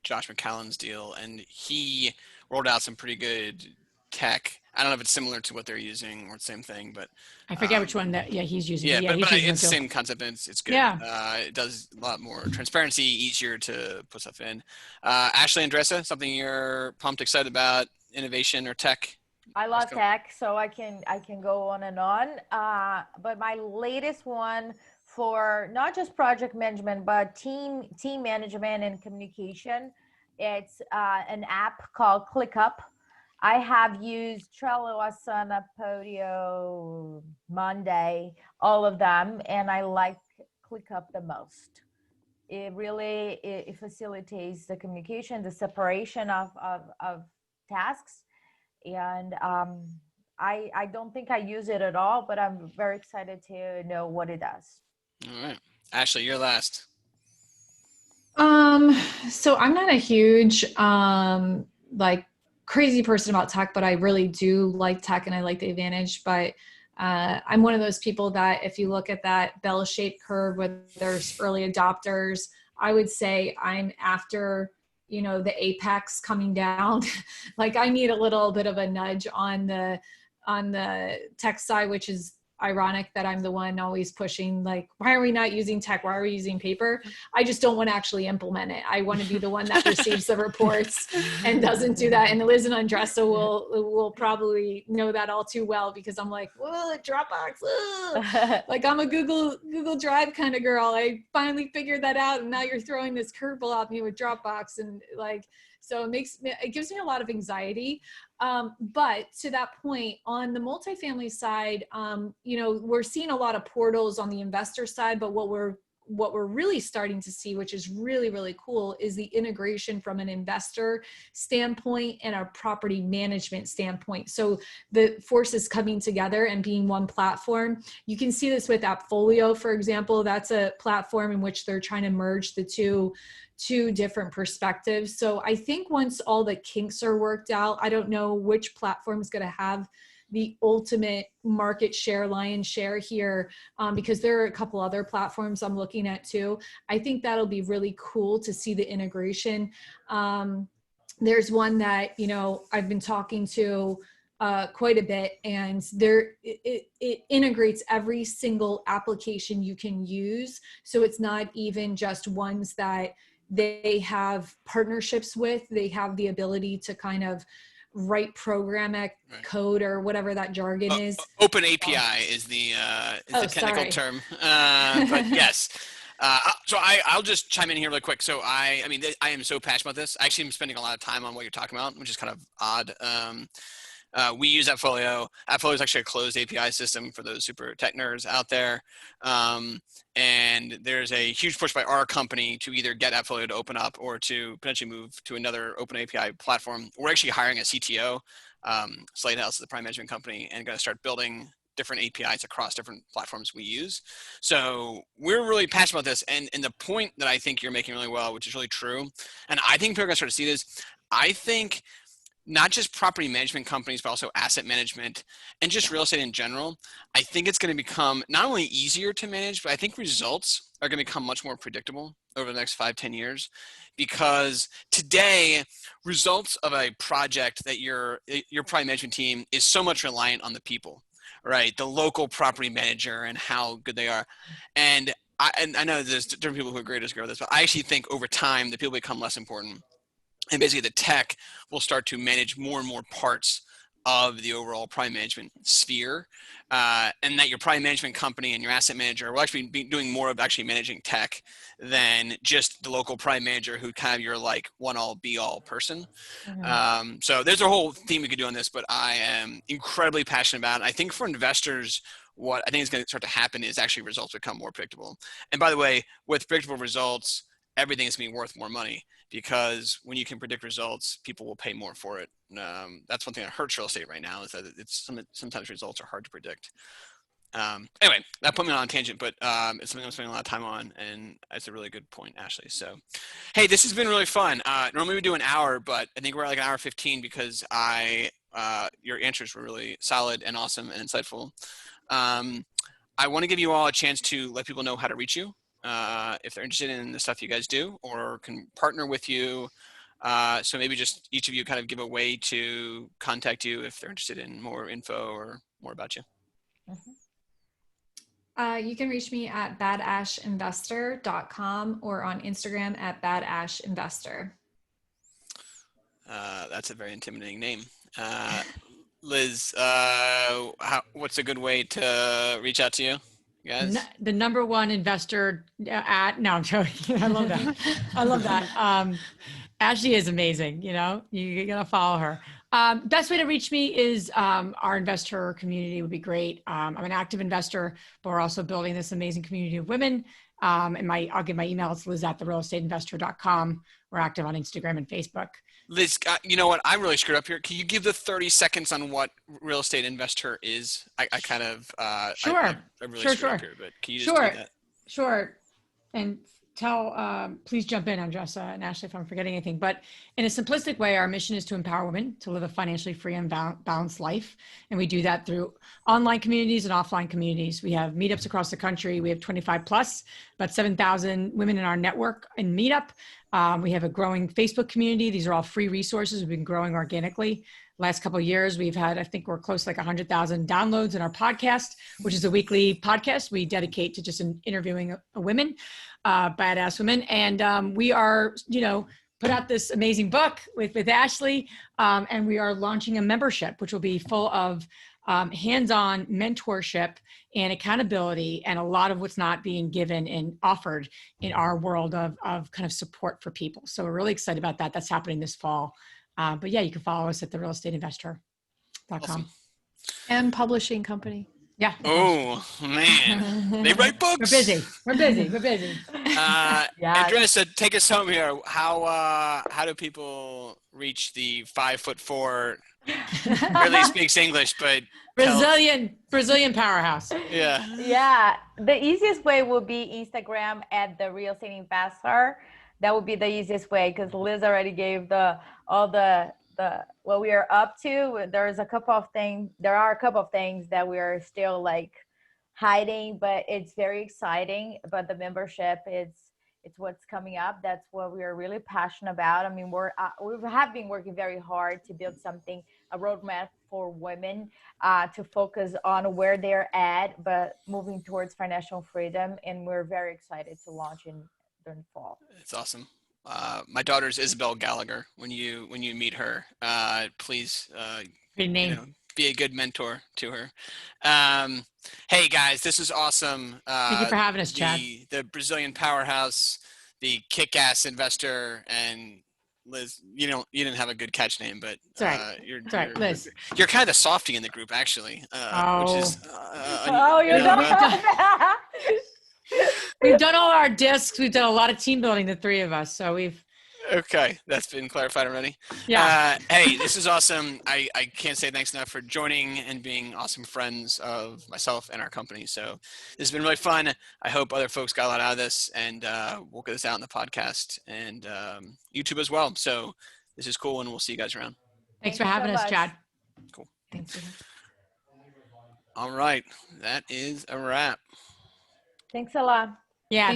Josh McCallan's deal, and he rolled out some pretty good tech. I don't know if it's similar to what they're using or the same thing, but I forget which one that he's using. Yeah, but he's using it's the it too. same concept, and it's good. Yeah. It does a lot more transparency, easier to put stuff in. Ashley and Andressa, something you're pumped, excited about, innovation or tech? I love tech, so I can go on and on. But my latest one for not just project management, but team management and communication, it's an app called ClickUp. I have used Trello, Asana, Podio, Monday, all of them, and I like ClickUp the most. It really it facilitates the communication, the separation of tasks, and I don't think I use it at all, but I'm very excited to know what it does. All right, Ashley, you're last. So I'm not a huge like crazy person about tech, but I really do like tech and I like the advantage. But I'm one of those people that if you look at that bell-shaped curve where there's early adopters, I would say I'm after, you know, the apex coming down. Like I need a little bit of a nudge on the tech side, which is ironic that I'm the one always pushing, like, why are we not using tech? Why are we using paper? I just don't want to actually implement it. I want to be the one that receives the reports and doesn't do that. And Liz and Andressa will probably know that all too well, because I'm like, whoa, Dropbox. Whoa. Like I'm a Google Drive kind of girl. I finally figured that out. And now you're throwing this curveball at me with Dropbox. And like, so it gives me a lot of anxiety. But to that point, on the multifamily side, we're seeing a lot of portals on the investor side, but what we're really starting to see, which is really, really cool, is the integration from an investor standpoint and a property management standpoint. So the forces coming together and being one platform. You can see this with Appfolio, for example. That's a platform in which they're trying to merge the two different perspectives. So I think once all the kinks are worked out, I don't know which platform is going to have the ultimate market share, lion's share here, because there are a couple other platforms I'm looking at too. I think that'll be really cool to see the integration. There's one that, I've been talking to quite a bit, and it integrates every single application you can use. So it's not even just ones that they have partnerships with. They have the ability to kind of write programmatic code or whatever that jargon is. Open API is the technical term. But yes. So I'll just chime in here really quick. So I am so passionate about this. I actually am spending a lot of time on what you're talking about, which is kind of odd. We use Appfolio. Appfolio is actually a closed API system for those super tech nerds out there. And there's a huge push by our company to either get Appfolio to open up or to potentially move to another open API platform. We're actually hiring a CTO, Slate House is the prime management company, and going to start building different APIs across different platforms we use. So we're really passionate about this. And the point that I think you're making really well, which is really true, and I think people are going to start to see this, I think not just property management companies, but also asset management and just real estate in general, I think it's going to become not only easier to manage, but I think results are going to become much more predictable over the next 5-10 years. Because today, results of a project that your property management team is so much reliant on the people, right? The local property manager and how good they are. And I know there's different people who agree or disagree with this, but I actually think over time, the people become less important. And basically the tech will start to manage more and more parts of the overall property management sphere, and that your property management company and your asset manager will actually be doing more of actually managing tech than just the local property manager who kind of your like one all be all person. Mm-hmm. So there's a whole theme we could do on this, but I am incredibly passionate about it. I think for investors, what I think is going to start to happen is actually results become more predictable. And by the way, with predictable results, everything is going to be worth more money, because when you can predict results, people will pay more for it. That's one thing that hurts real estate right now, is that sometimes results are hard to predict. Anyway, that put me on a tangent, but it's something I'm spending a lot of time on, and it's a really good point, Ashley. So, hey, this has been really fun. Normally we do an hour, but I think we're at like an hour 15 because your answers were really solid and awesome and insightful. I want to give you all a chance to let people know how to reach you. If they're interested in the stuff you guys do or can partner with you. So maybe just each of you kind of give a way to contact you if they're interested in more info or more about you. You can reach me at badashinvestor.com or on Instagram at badashinvestor. That's a very intimidating name. Liz, what's a good way to reach out to you? Guys? The number one investor no, I'm joking. I love that. I love that. Ashley is amazing. You're going to follow her. Best way to reach me is our investor community would be great. I'm an active investor, but we're also building this amazing community of women. And I'll give my email. It's liz@therealestateinvestor.com. We're active on Instagram and Facebook. Liz, you know what? I really screwed up here. Can you give the 30 seconds on what real estate investor is? I kind of sure. I really screwed up here, but can you just do that? Sure. And please jump in, Andressa and Ashley, if I'm forgetting anything. But in a simplistic way, our mission is to empower women to live a financially free and balanced life. And we do that through online communities and offline communities. We have meetups across the country. We have 25 plus, about 7,000 women in our network in Meetup. We have a growing Facebook community. These are all free resources. We've been growing organically. Last couple of years, we've had, I think we're close to like 100,000 downloads in our podcast, which is a weekly podcast we dedicate to just interviewing women, badass women. And we are, put out this amazing book with Ashley, and we are launching a membership, which will be full of hands-on mentorship and accountability, and a lot of what's not being given and offered in our world of kind of support for people. So we're really excited about that. That's happening this fall. But yeah, you can follow us at therealestateinvestor.com. Awesome. And publishing company. Yeah. Oh man, they write books. We're busy. We're busy. We're busy. Yeah. Andressa, take us home here. How do people reach the 5'4" barely speaks English, but Brazilian powerhouse. yeah. Yeah, the easiest way would be Instagram at the Real Estate Investor. That would be the easiest way because Liz already gave all the what we are up to. There's a couple of things. There are a couple of things that we are still like hiding, but it's very exciting. But the membership, it's what's coming up. That's what we are really passionate about. I mean, we have been working very hard to build something, a roadmap for women to focus on where they're at, but moving towards financial freedom. And we're very excited to launch during fall. It's awesome. My daughter's Isabel Gallagher. When you meet her, please Good name. be a good mentor to her. Hey guys, this is awesome. Thank you for having us, Chad. The Brazilian powerhouse, the kick-ass investor, and Liz. You didn't have a good catch name, but it's all right. you're Liz. You're kind of the softie in the group, actually. Which is you're done. We've done all our discs. We've done a lot of team building, the three of us. So okay, that's been clarified already. Yeah. Hey, this is awesome. I can't say thanks enough for joining and being awesome friends of myself and our company. So this has been really fun. I hope other folks got a lot out of this, and we'll get this out in the podcast and YouTube as well. So this is cool, and we'll see you guys around. Thanks for having us, Chad. Cool. Thanks. All right, that is a wrap. Thanks a lot. Yeah.